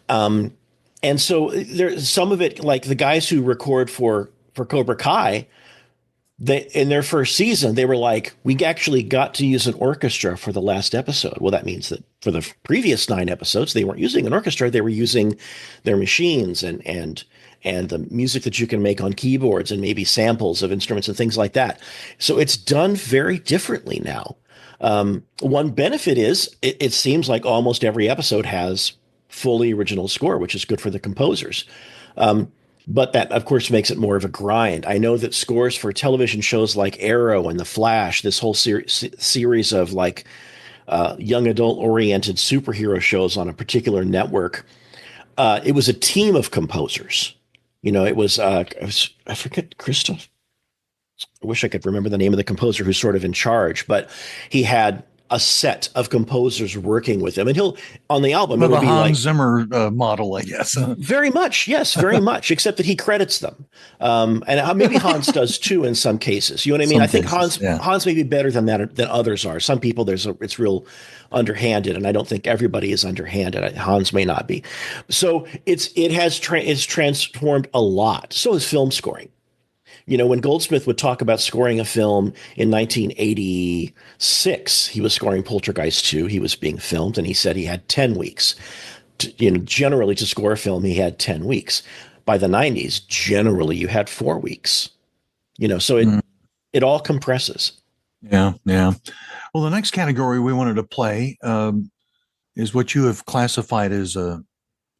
and so there's some of it, like the guys who record for Cobra Kai. In their first season, they were like, we actually got to use an orchestra for the last episode. Well, that means that for the previous 9 episodes, they weren't using an orchestra. They were using their machines and the music that you can make on keyboards and maybe samples of instruments and things like that. So it's done very differently now. One benefit is it seems like almost every episode has fully original score, which is good for the composers. But that, of course, makes it more of a grind. I know that scores for television shows like Arrow and The Flash, this whole series of like young adult-oriented superhero shows on a particular network, it was a team of composers. It was I forget, Christoph. I wish I could remember the name of the composer who's sort of in charge, but he had a set of composers working with him, and he'll on the album. Well, it would be Hans Zimmer model, I guess. Very much, yes, very much. Except that he credits them, and maybe Hans does too in some cases. You know what I mean? I think Hans may be better than that than others are. Some people it's real underhanded, and I don't think everybody is underhanded. Hans may not be. So it's transformed a lot. So is film scoring. When Goldsmith would talk about scoring a film in 1986, he was scoring Poltergeist 2. He was being filmed, and he said he had 10 weeks. Generally, to score a film, he had 10 weeks. By the 90s, generally, you had 4 weeks. So it all compresses. Yeah. Well, the next category we wanted to play is what you have classified as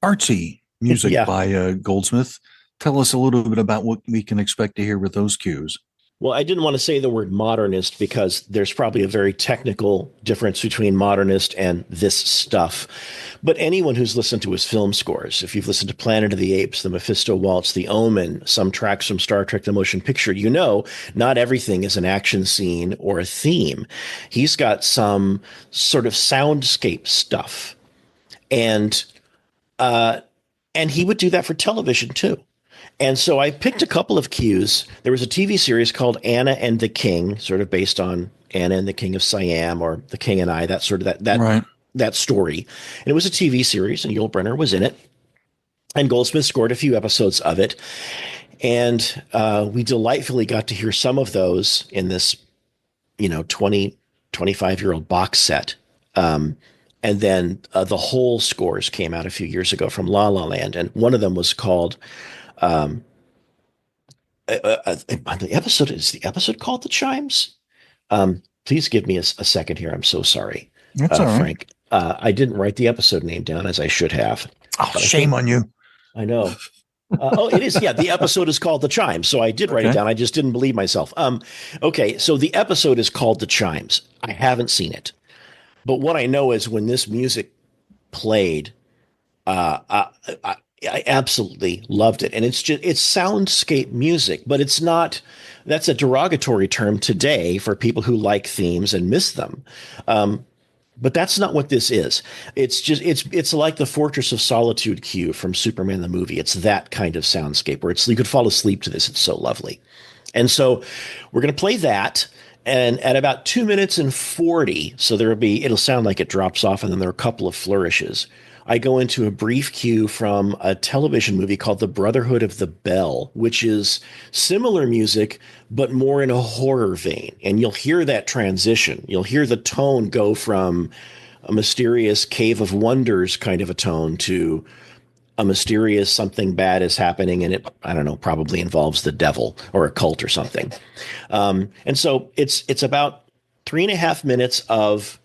artsy music by Goldsmith. Tell us a little bit about what we can expect to hear with those cues. Well, I didn't want to say the word modernist because there's probably a very technical difference between modernist and this stuff. But anyone who's listened to his film scores, if you've listened to Planet of the Apes, The Mephisto Waltz, The Omen, some tracks from Star Trek, The Motion Picture, you know, not everything is an action scene or a theme. He's got some sort of soundscape stuff. And he would do that for television too. And so I picked a couple of cues. There was a TV series called Anna and the King, sort of based on Anna and the King of Siam, or The King and I, that sort of that story. And it was a TV series, and Yul Brynner was in it. And Goldsmith scored a few episodes of it. And we delightfully got to hear some of those in this, 25-year-old box set. And then the whole scores came out a few years ago from La La Land. And one of them was called... the episode called The Chimes? Please give me a second here. I'm so sorry. That's all right. Frank. I didn't write the episode name down as I should have. Oh, shame on you. I know. It is. Yeah, the episode is called The Chimes. So I did write it down. I just didn't believe myself. Okay, so the episode is called The Chimes. I haven't seen it. But what I know is when this music played, I absolutely loved it. And it's soundscape music, but it's not, that's a derogatory term today for people who like themes and miss them. But that's not what this is. It's like the Fortress of Solitude cue from Superman the movie. It's that kind of soundscape where you could fall asleep to this. It's so lovely. And so we're going to play that. And at about 2 minutes and 40, so it'll sound like it drops off, and then there are a couple of flourishes. I go into a brief cue from a television movie called The Brotherhood of the Bell, which is similar music, but more in a horror vein. And you'll hear that transition. You'll hear the tone go from a mysterious Cave of Wonders kind of a tone to a mysterious something bad is happening, and it, I don't know, probably involves the devil or a cult or something. And so it's about 3.5 minutes of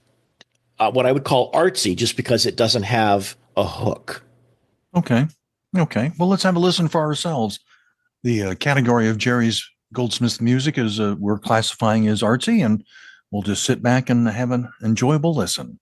what I would call artsy, just because it doesn't have a hook. Okay. Well, let's have a listen for ourselves. The category of Jerry's Goldsmith music is we're classifying as artsy, and we'll just sit back and have an enjoyable listen.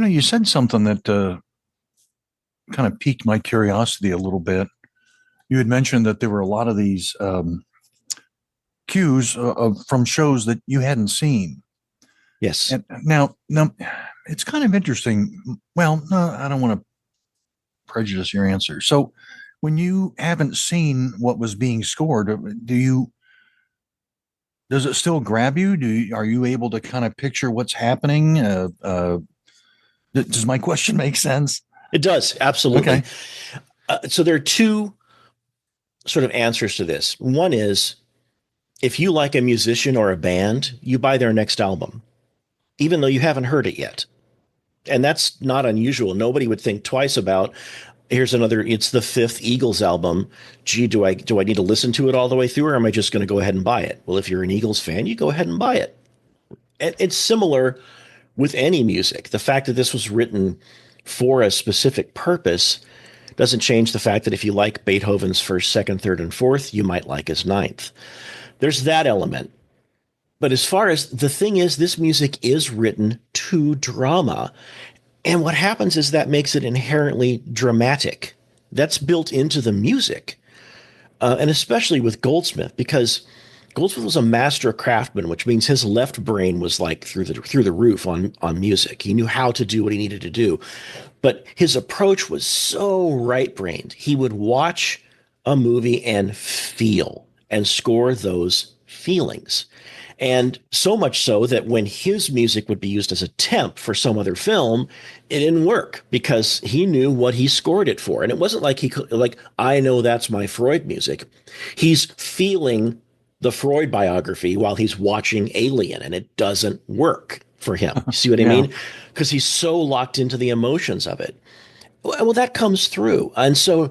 You said something that kind of piqued my curiosity a little bit. You had mentioned that there were a lot of these cues from shows that you hadn't seen. Yes. And now, it's kind of interesting. Well, no, I don't want to prejudice your answer. So, when you haven't seen what was being scored, does it still grab you? Are you able to kind of picture what's happening? Does my question make sense? It does. Absolutely. Okay. So there are two sort of answers to this. One is, if you like a musician or a band, you buy their next album, even though you haven't heard it yet. And that's not unusual. Nobody would think twice about, here's another, it's the fifth Eagles album. Gee, do I need to listen to it all the way through, or am I just going to go ahead and buy it? Well, if you're an Eagles fan, you go ahead and buy it. And it's similar with any music. The fact that this was written for a specific purpose doesn't change the fact that if you like Beethoven's first, second, third, and fourth, you might like his ninth. There's that element. But as far as the thing is, this music is written to drama. And what happens is that makes it inherently dramatic. That's built into the music. And especially with Goldsmith, because Goldsmith was a master craftsman, which means his left brain was like through the roof on music. He knew how to do what he needed to do. But his approach was so right-brained. He would watch a movie and feel and score those feelings. And so much so that when his music would be used as a temp for some other film, it didn't work because he knew what he scored it for. And it wasn't like he could, like, I know that's my Freud music. He's feeling the Freud biography while he's watching Alien, and it doesn't work for him. You see what I mean? Because he's so locked into the emotions of it. Well, that comes through. And so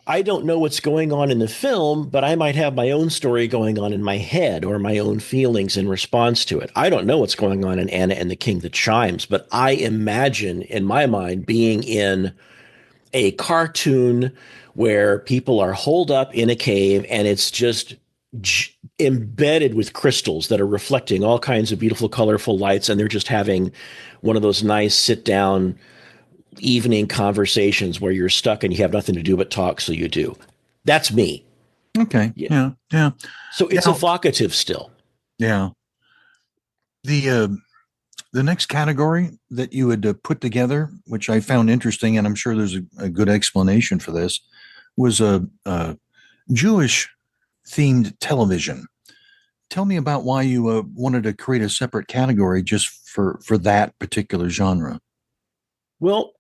I don't know what's going on in the film, but I might have my own story going on in my head or my own feelings in response to it. I don't know what's going on in Anna and the King that Chimes, but I imagine in my mind being in a cartoon where people are holed up in a cave and it's just embedded with crystals that are reflecting all kinds of beautiful, colorful lights. And they're just having one of those nice sit down evening conversations where you're stuck and you have nothing to do but talk. So you do. That's me. Okay. Yeah. So it's evocative still. Yeah. The next category that you had put together, which I found interesting, and I'm sure there's a good explanation for this, was a Jewish themed television. Tell me about why you wanted to create a separate category just for that particular genre. Well,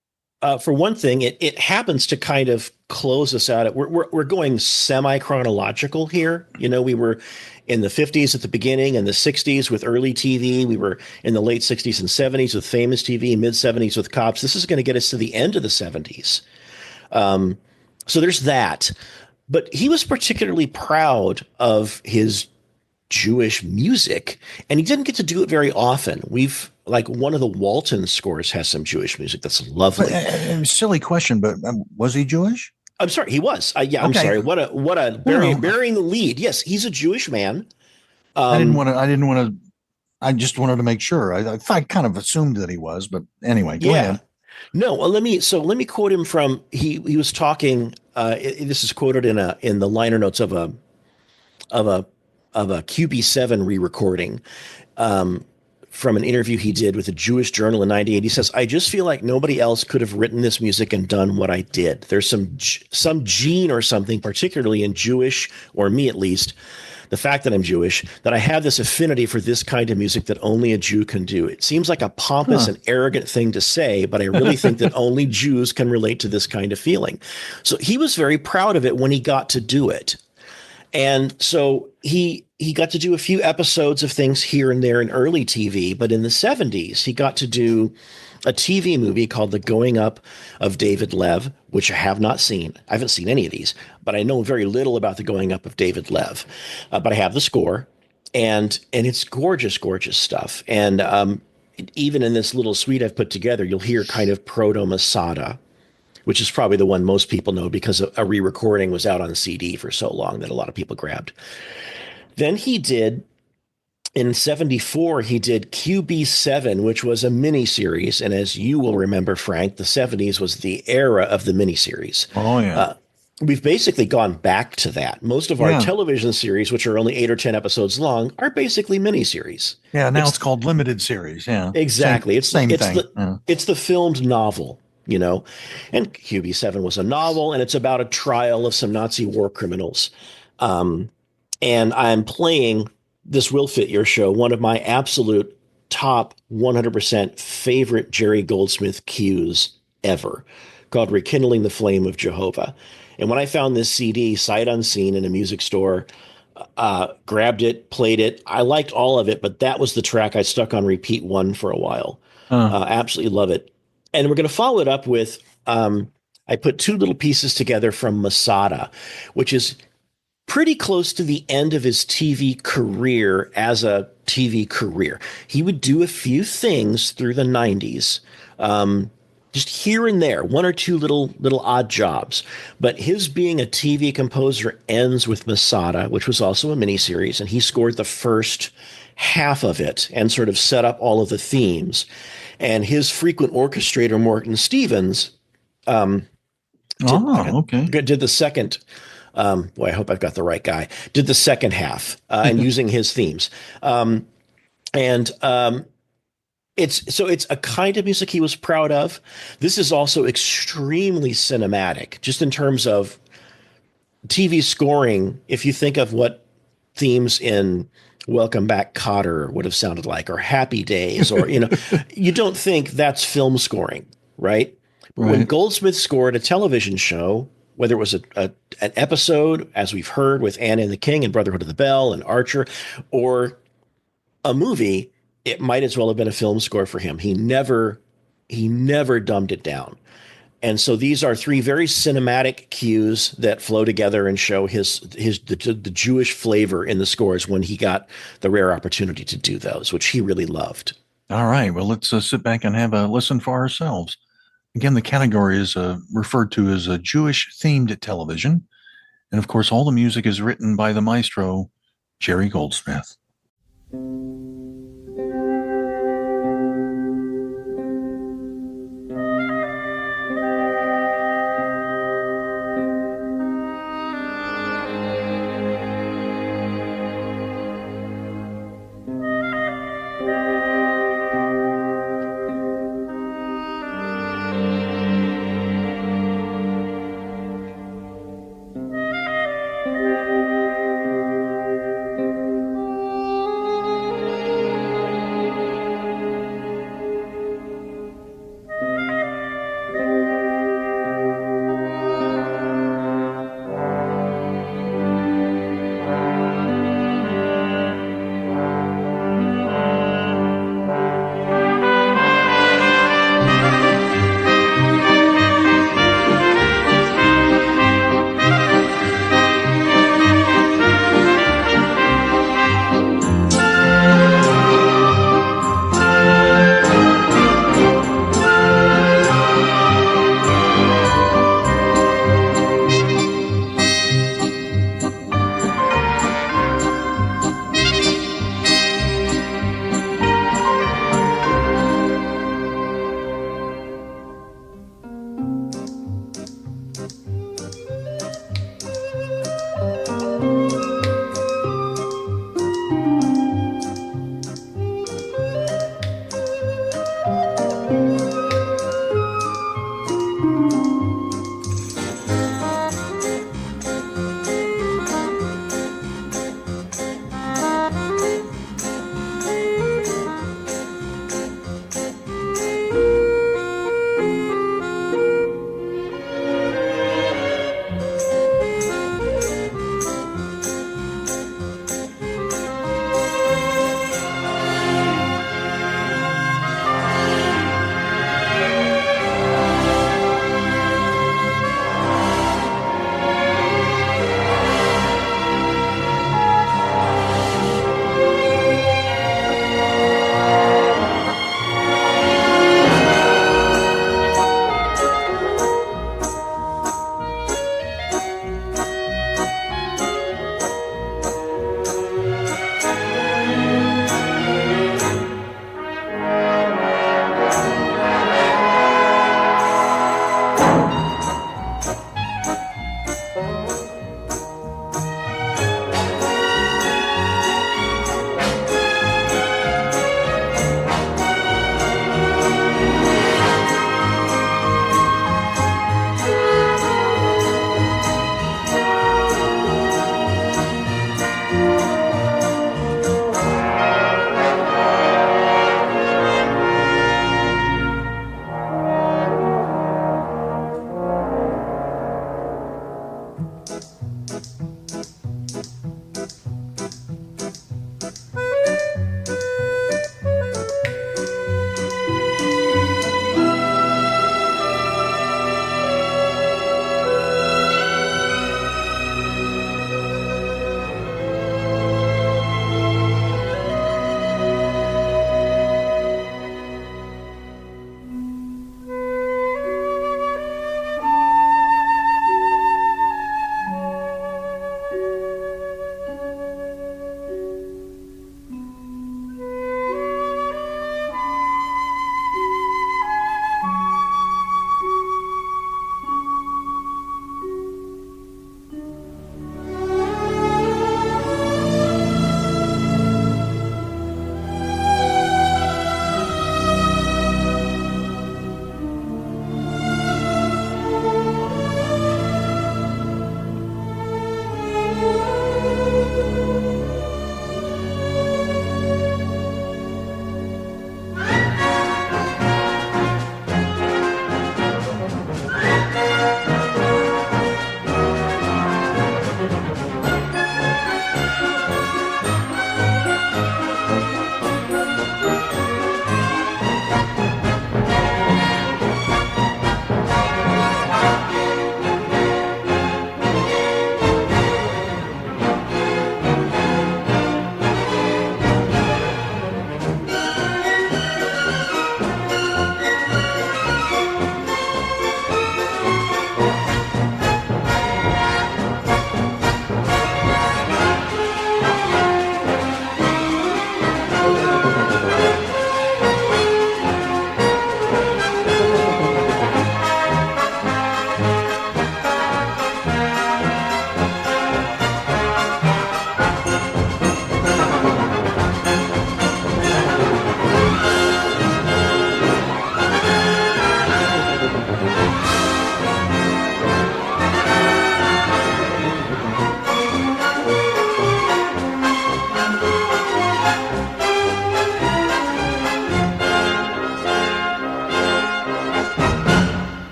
for one thing, it happens to kind of close us out. We're going semi-chronological here. You know, we were in the 50s at the beginning and the 60s with early TV. We were in the late 60s and 70s with famous TV, mid 70s with Cops. This is going to get us to the end of the 70s. So there's that. But he was particularly proud of his Jewish music, and he didn't get to do it very often. Like one of the Walton scores has some Jewish music that's lovely. Silly question, but was he Jewish? I'm sorry, he was. I'm sorry. What a burying the lead. Yes, he's a Jewish man. I just wanted to make sure. I kind of assumed that he was, but anyway, go ahead. No, well, let me quote him from he was talking. This is quoted in the liner notes of a QB7 re-recording from an interview he did with a Jewish journal in '98. He says, "I just feel like nobody else could have written this music and done what I did. There's some gene or something, particularly in Jewish, or me at least, the fact that I'm Jewish, that I have this affinity for this kind of music that only a Jew can do. It seems like a pompous and arrogant thing to say, but I really think that only Jews can relate to this kind of feeling." So he was very proud of it when he got to do it. And so he got to do a few episodes of things here and there in early TV, but in the 70s, he got to do a TV movie called The Going Up of David Lev, which I have not seen. I haven't seen any of these, but I know very little about The Going Up of David Lev. But I have the score, and it's gorgeous, gorgeous stuff. And even in this little suite I've put together, you'll hear kind of Proto-Masada, which is probably the one most people know because a re-recording was out on CD for so long that a lot of people grabbed. Then he did In 74, he did QB7, which was a miniseries. And as you will remember, Frank, the 70s was the era of the miniseries. Oh, yeah. We've basically gone back to that. Most of our Yeah. television series, which are only 8 or 10 episodes long, are basically miniseries. Yeah, now it's called limited series. Yeah. Exactly. Same thing. It's the filmed novel, you know. And QB7 was a novel, and it's about a trial of some Nazi war criminals. And I'm playing This Will Fit Your Show, one of my absolute top 100% favorite Jerry Goldsmith cues ever, called Rekindling the Flame of Jehovah. And when I found this CD sight unseen in a music store, grabbed it, played it. I liked all of it, but that was the track I stuck on repeat one for a while. Absolutely love it. And we're going to follow it up with, I put two little pieces together from Masada, which is pretty close to the end of his TV career as a TV career. He would do a few things through the 90s, just here and there, one or two little odd jobs. But his being a TV composer ends with Masada, which was also a miniseries, and he scored the first half of it and sort of set up all of the themes. And his frequent orchestrator, Morton Stevens, Okay. did the second. Boy, I hope I've got the right guy. Did the second half and using his themes. It's a kind of music he was proud of. This is also extremely cinematic, just in terms of TV scoring. If you think of what themes in Welcome Back, Kotter would have sounded like, or Happy Days, or, you don't think that's film scoring, right? When Goldsmith scored a television show, whether it was an episode, as we've heard with Anne and the King and Brotherhood of the Bell and Archer, or a movie, it might as well have been a film score for him. He never dumbed it down. And so these are three very cinematic cues that flow together and show the Jewish flavor in the scores when he got the rare opportunity to do those, which he really loved. All right. Well, let's sit back and have a listen for ourselves. Again, the category is referred to as a Jewish-themed television. And, of course, all the music is written by the maestro, Jerry Goldsmith.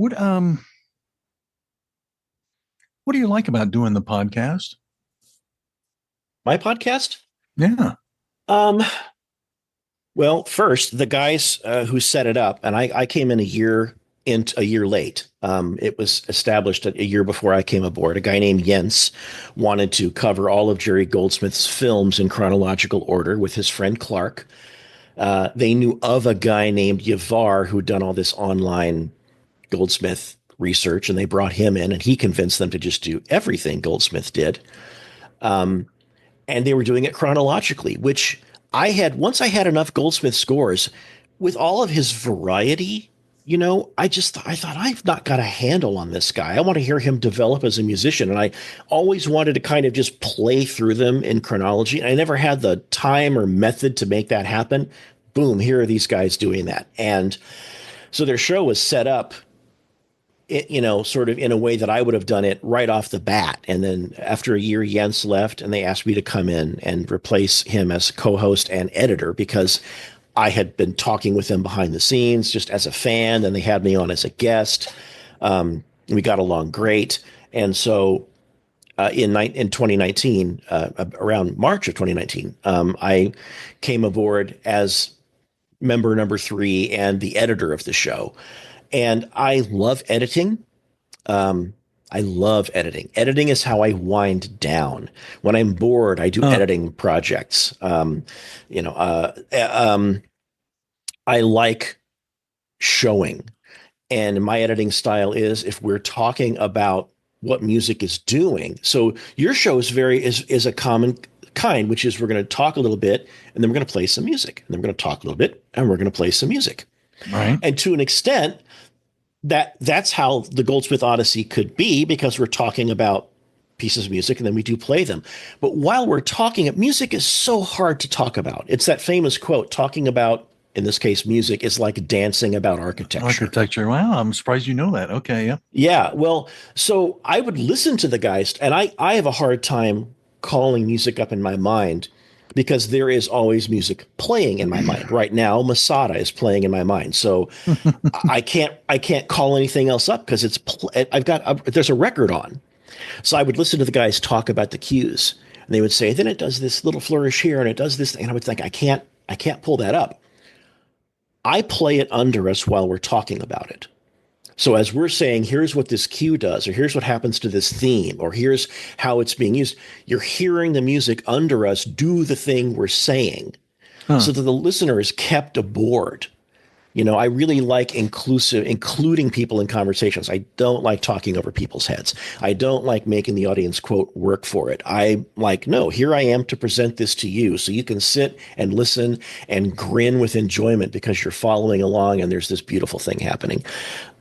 What what do you like about doing the podcast? My podcast? Yeah. Well, first, the guys who set it up, and I came in a year late. It was established a year before I came aboard. A guy named Jens wanted to cover all of Jerry Goldsmith's films in chronological order with his friend Clark. They knew of a guy named Yavar who'd done all this online Goldsmith research, and they brought him in, and he convinced them to just do everything Goldsmith did. And they were doing it chronologically, which once I had enough Goldsmith scores with all of his variety, I thought I've not got a handle on this guy. I want to hear him develop as a musician. And I always wanted to kind of just play through them in chronology. I never had the time or method to make that happen. Boom, here are these guys doing that. And so their show was set up, sort of in a way that I would have done it right off the bat. And then after a year, Jens left, and they asked me to come in and replace him as co-host and editor because I had been talking with them behind the scenes just as a fan, and they had me on as a guest. We got along great. And so in 2019, around March of 2019, I came aboard as member number 3 and the editor of the show. And I love editing. I love editing. Editing is how I wind down. When I'm bored, I do editing projects. I like showing. And my editing style is if we're talking about what music is doing. So your show is a common kind, which is we're going to talk a little bit, and then we're going to play some music. And then we're going to talk a little bit, and we're going to play some music. Right. And to an extent, that's how the Goldsmith Odyssey could be, because we're talking about pieces of music and then we do play them. But while we're talking, music is so hard to talk about. It's that famous quote, talking about, in this case, music is like dancing about architecture. Architecture. Wow. I'm surprised you know that. Okay. Yeah. Yeah. Well, so I would listen to the guys, and I have a hard time calling music up in my mind because there is always music playing in my mind. Right now, Masada is playing in my mind. So I can't call anything else up because there's a record on. So I would listen to the guys talk about the cues, and they would say, then it does this little flourish here and it does this thing. And I would think, I can't pull that up. I play it under us while we're talking about it. So as we're saying, here's what this cue does, or here's what happens to this theme, or here's how it's being used, you're hearing the music under us do the thing we're saying so that the listener is kept aboard. I really like including people in conversations. I don't like talking over people's heads. I don't like making the audience, quote, work for it. I like, no, here I am to present this to you so you can sit and listen and grin with enjoyment because you're following along and there's this beautiful thing happening.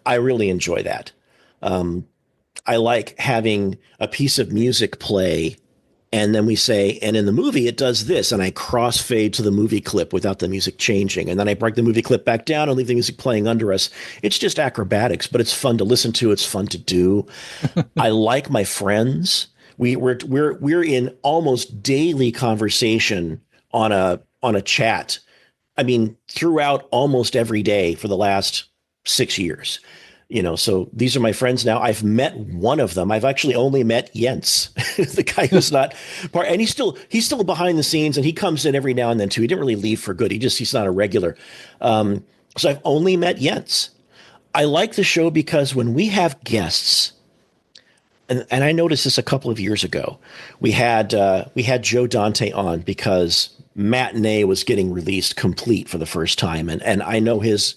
I really enjoy that. I like having a piece of music play, and then we say, and in the movie, it does this, and I crossfade to the movie clip without the music changing, and then I break the movie clip back down and leave the music playing under us. It's just acrobatics, but it's fun to listen to. It's fun to do. I like my friends. We're in almost daily conversation on a chat. I mean, throughout almost every day for the last 6 years. So these are my friends now. I've met one of them. I've actually only met Jens, the guy who's not part, and he's still behind the scenes, and he comes in every now and then too. He didn't really leave for good. He's not a regular. So I've only met Jens. I like the show because when we have guests, and I noticed this a couple of years ago, we had Joe Dante on because Matinee was getting released complete for the first time, and I know his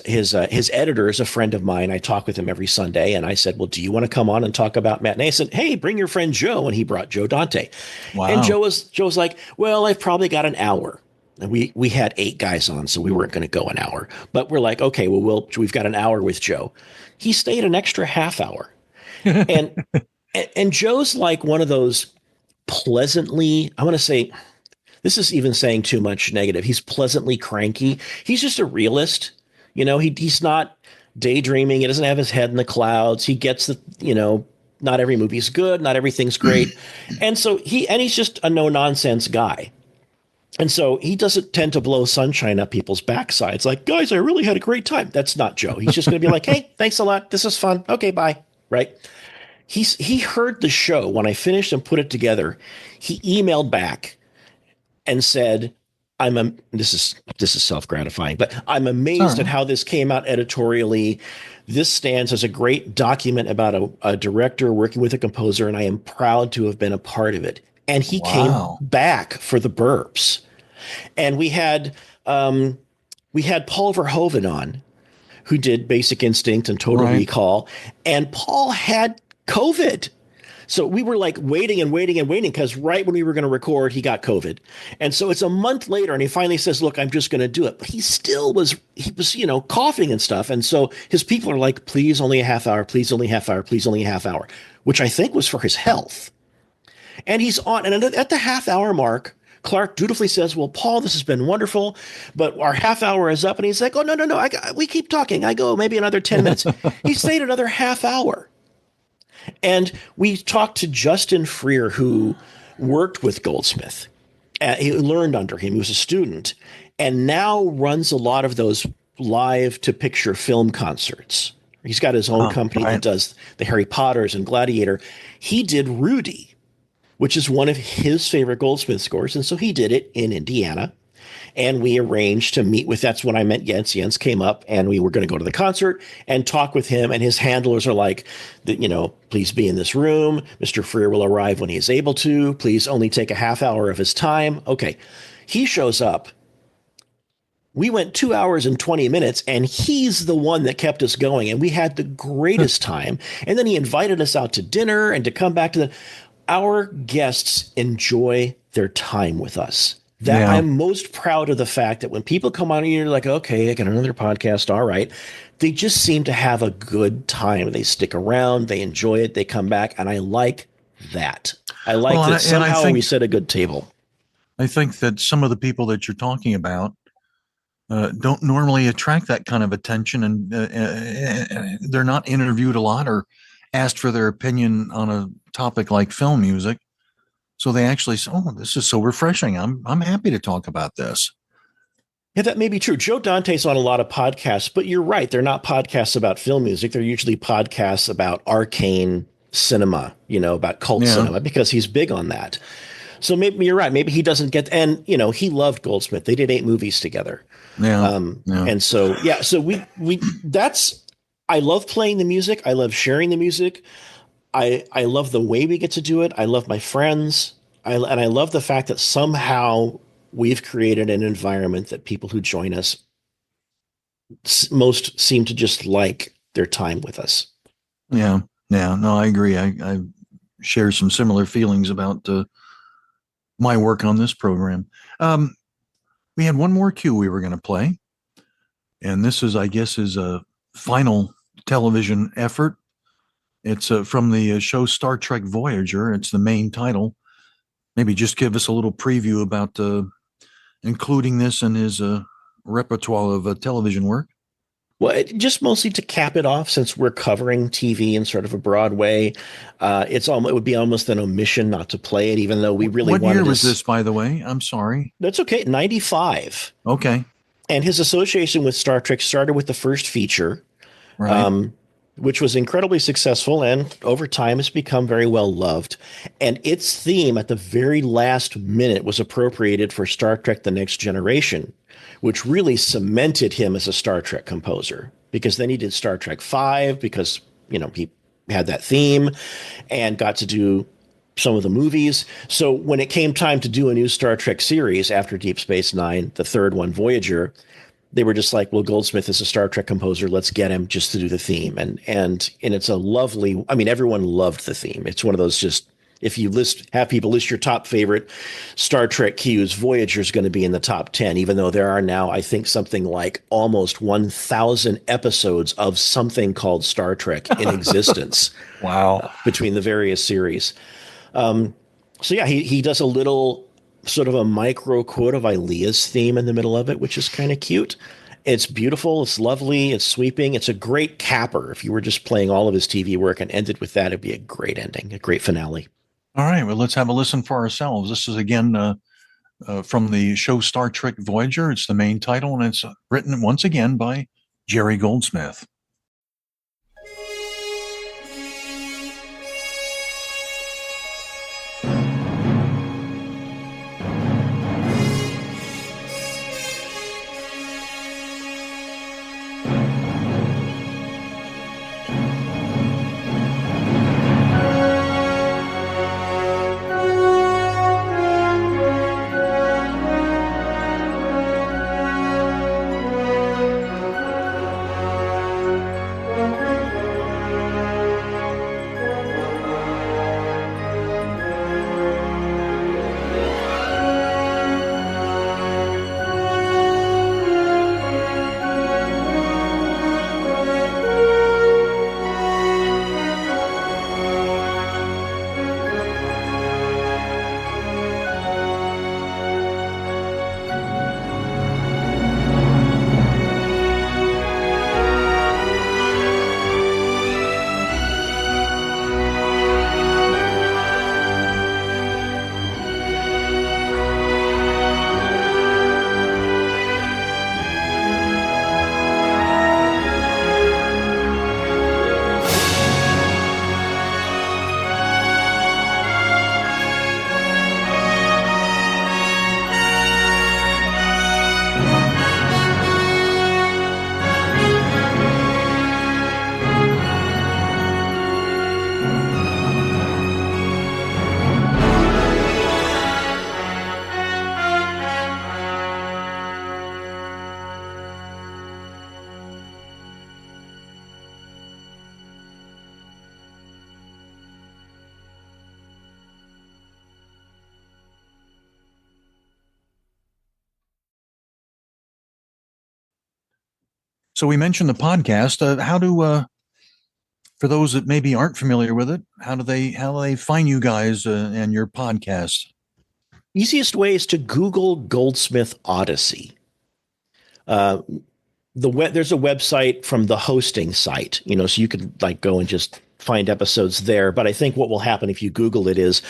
editor is a friend of mine. I talk with him every Sunday, and I said, well, do you want to come on and talk about Matinee? I said, hey, bring your friend Joe. And he brought Joe Dante. Wow. And Joe was like, well, I've probably got an hour. And we had 8 guys on, so we weren't going to go an hour. But we're like, okay, well, we've got an hour with Joe. He stayed an extra half hour. And Joe's like one of those pleasantly, I want to say, this is even saying too much negative. He's pleasantly cranky. He's just a realist. He's not daydreaming. He doesn't have his head in the clouds. He gets not every movie's good. Not everything's great. And so he's just a no nonsense guy. And so he doesn't tend to blow sunshine up people's backsides like, guys, I really had a great time. That's not Joe. He's just going to be like, hey, thanks a lot. This is fun. Okay, bye. Right. He heard the show when I finished and put it together. He emailed back and said, this is self-gratifying, but I'm amazed at how this came out editorially. This stands as a great document about a director working with a composer, and I am proud to have been a part of it. And he came back for the Burbs. And we had Paul Verhoeven on, who did Basic Instinct and Total Recall, and Paul had COVID. So we were like waiting because right when we were going to record, he got COVID. And so it's a month later and he finally says, look, I'm just going to do it. But he was, coughing and stuff. And so his people are like, please only a half hour, please only a half hour, please only a half hour, which I think was for his health. And he's on, and at the half hour mark, Clark dutifully says, well, Paul, this has been wonderful, but our half hour is up. And he's like, oh, no, we keep talking. I go maybe another 10 minutes. He stayed another half hour. And we talked to Justin Freer, who worked with Goldsmith. He learned under him. He was a student and now runs a lot of those live to picture film concerts. He's got his own company that does the Harry Potters and Gladiator. He did Rudy, which is one of his favorite Goldsmith scores. And so he did it in Indiana. And we arranged to meet with, that's when I met Jens. Jens came up and we were going to go to the concert and talk with him. And his handlers are like, please be in this room. Mr. Freer will arrive when he is able to. Please only take a half hour of his time. Okay. He shows up. We went 2 hours and 20 minutes and he's the one that kept us going. And we had the greatest time. And then he invited us out to dinner and to come back to our guests enjoy their time with us. I'm most proud of the fact that when people come on and you're like, okay, I got another podcast. All right. They just seem to have a good time. They stick around. They enjoy it. They come back. And I like that. I like that somehow we set a good table. I think that some of the people that you're talking about don't normally attract that kind of attention. And they're not interviewed a lot or asked for their opinion on a topic like film music. So they actually say, oh, this is so refreshing. I'm happy to talk about this. Yeah, that may be true. Joe Dante's on a lot of podcasts, but you're right. They're not podcasts about film music. They're usually podcasts about arcane cinema, about cult cinema, because he's big on that. So maybe you're right. Maybe he doesn't get, and he loved Goldsmith. They did 8 movies together. And so, I love playing the music. I love sharing the music. I love the way we get to do it. I love my friends. And I love the fact that somehow we've created an environment that people who join us most seem to just like their time with us. Yeah. No, I agree. I share some similar feelings about my work on this program. We had one more cue we were going to play. And this is, I guess, is a final television effort. It's from the show Star Trek Voyager. It's the main title. Maybe just give us a little preview about including this in his repertoire of television work. Well, just mostly to cap it off, since we're covering TV in sort of a broad way, it would be almost an omission not to play it, even though we really wanted. What year was this, by the way? I'm sorry. That's okay. 95. Okay. And his association with Star Trek started with the first feature. Right. Which was incredibly successful and over time has become very well loved. And its theme at the very last minute was appropriated for Star Trek The Next Generation, which really cemented him as a Star Trek composer, because then he did Star Trek V because, he had that theme and got to do some of the movies. So when it came time to do a new Star Trek series after Deep Space Nine, the third one, Voyager, they were just like, well, Goldsmith is a Star Trek composer. Let's get him just to do the theme. And it's a lovely, everyone loved the theme. It's one of those, just, if you have people list your top favorite Star Trek cues, Voyager is going to be in the top 10, even though there are now, I think, something like almost 1,000 episodes of something called Star Trek in existence. Wow. Between the various series. He does a little sort of a micro quote of Ilea's theme in the middle of it, which is kind of cute. It's beautiful. It's lovely. It's sweeping. It's a great capper. If you were just playing all of his TV work and ended with that, it'd be a great ending, a great finale. All right. Well, let's have a listen for ourselves. This is, again, from the show Star Trek Voyager. It's the main title, and it's written once again by Jerry Goldsmith. So we mentioned the podcast. For those that maybe aren't familiar with it, how do they find you guys and your podcast? Easiest way is to Google Goldsmith Odyssey. There's a website from the hosting site, so you could go and just find episodes there. But I think what will happen if you Google it is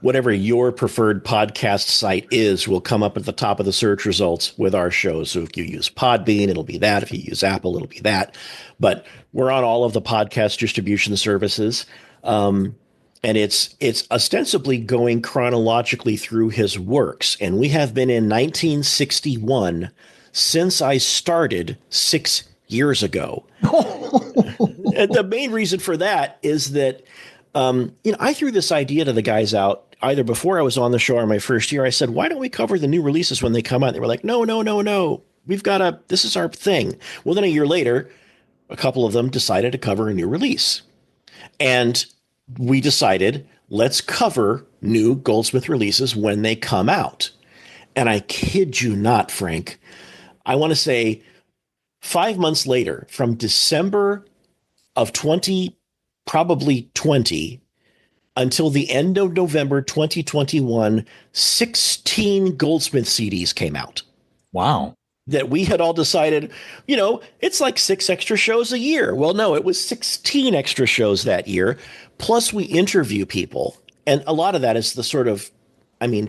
whatever your preferred podcast site is will come up at the top of the search results with our shows. So if you use Podbean, it'll be that. If you use Apple, it'll be that. But we're on all of the podcast distribution services. And it's ostensibly going chronologically through his works. And we have been in 1961 since I started 6 years ago. And the main reason for that is that, I threw this idea to the guys out either before I was on the show or my first year. I said, why don't we cover the new releases when they come out? They were like, no. This is our thing. Well, then a year later, a couple of them decided to cover a new release. And we decided, let's cover new Goldsmith releases when they come out. And I kid you not, Frank, I want to say 5 months later, from December of 2020 until the end of November 2021, 16 Goldsmith CDs came out. Wow. That we had all decided, it's like 6 extra shows a year. Well, no, it was 16 extra shows that year. Plus we interview people. And a lot of that is the sort of,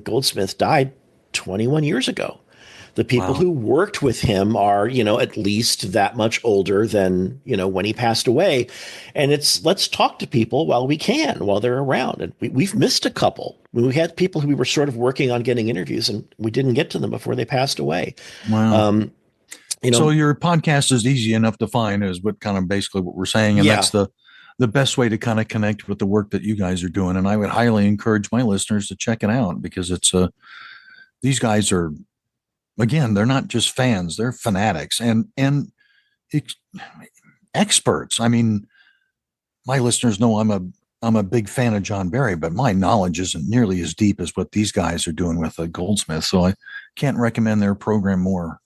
Goldsmith died 21 years ago. The people who worked with him are, at least that much older than, when he passed away. And let's talk to people while we can, while they're around. And we've missed a couple. We had people who we were sort of working on getting interviews and we didn't get to them before they passed away. Wow. So your podcast is easy enough to find is what kind of basically what we're saying. And that's the best way to kind of connect with the work that you guys are doing. And I would highly encourage my listeners to check it out because it's these guys are, again, they're not just fans, they're fanatics and experts. My listeners know I'm a big fan of John Barry, but my knowledge isn't nearly as deep as what these guys are doing with Goldsmith. So I can't recommend their program more.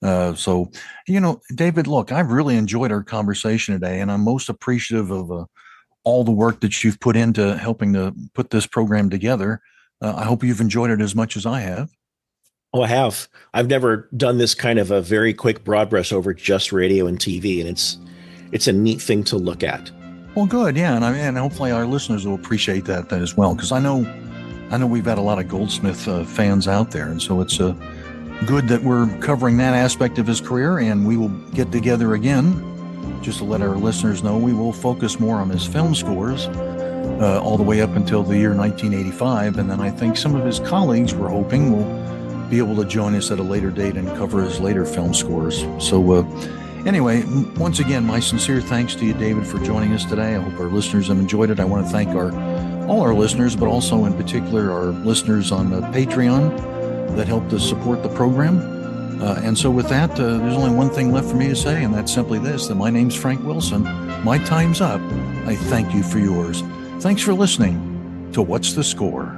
David, look, I've really enjoyed our conversation today, and I'm most appreciative of all the work that you've put into helping to put this program together. I hope you've enjoyed it as much as I have. Oh, I have. I've never done this kind of a very quick broad brush over just radio and TV, and it's a neat thing to look at. Well, good, yeah, and hopefully our listeners will appreciate that as well, because I know I know we've got a lot of Goldsmith fans out there, and so it's good that we're covering that aspect of his career, and we will get together again. Just to let our listeners know, we will focus more on his film scores all the way up until the year 1985, and then I think some of his colleagues, we're hoping, will be able to join us at a later date and cover his later film scores. So anyway, once again, my sincere thanks to you, David, for joining us today. I hope our listeners have enjoyed it. I want to thank all our listeners, but also in particular our listeners on Patreon that helped us support the program. And so with that, there's only one thing left for me to say, and that's simply this, that my name's Frank Wilson. My time's up. I thank you for yours. Thanks for listening to What's the Score?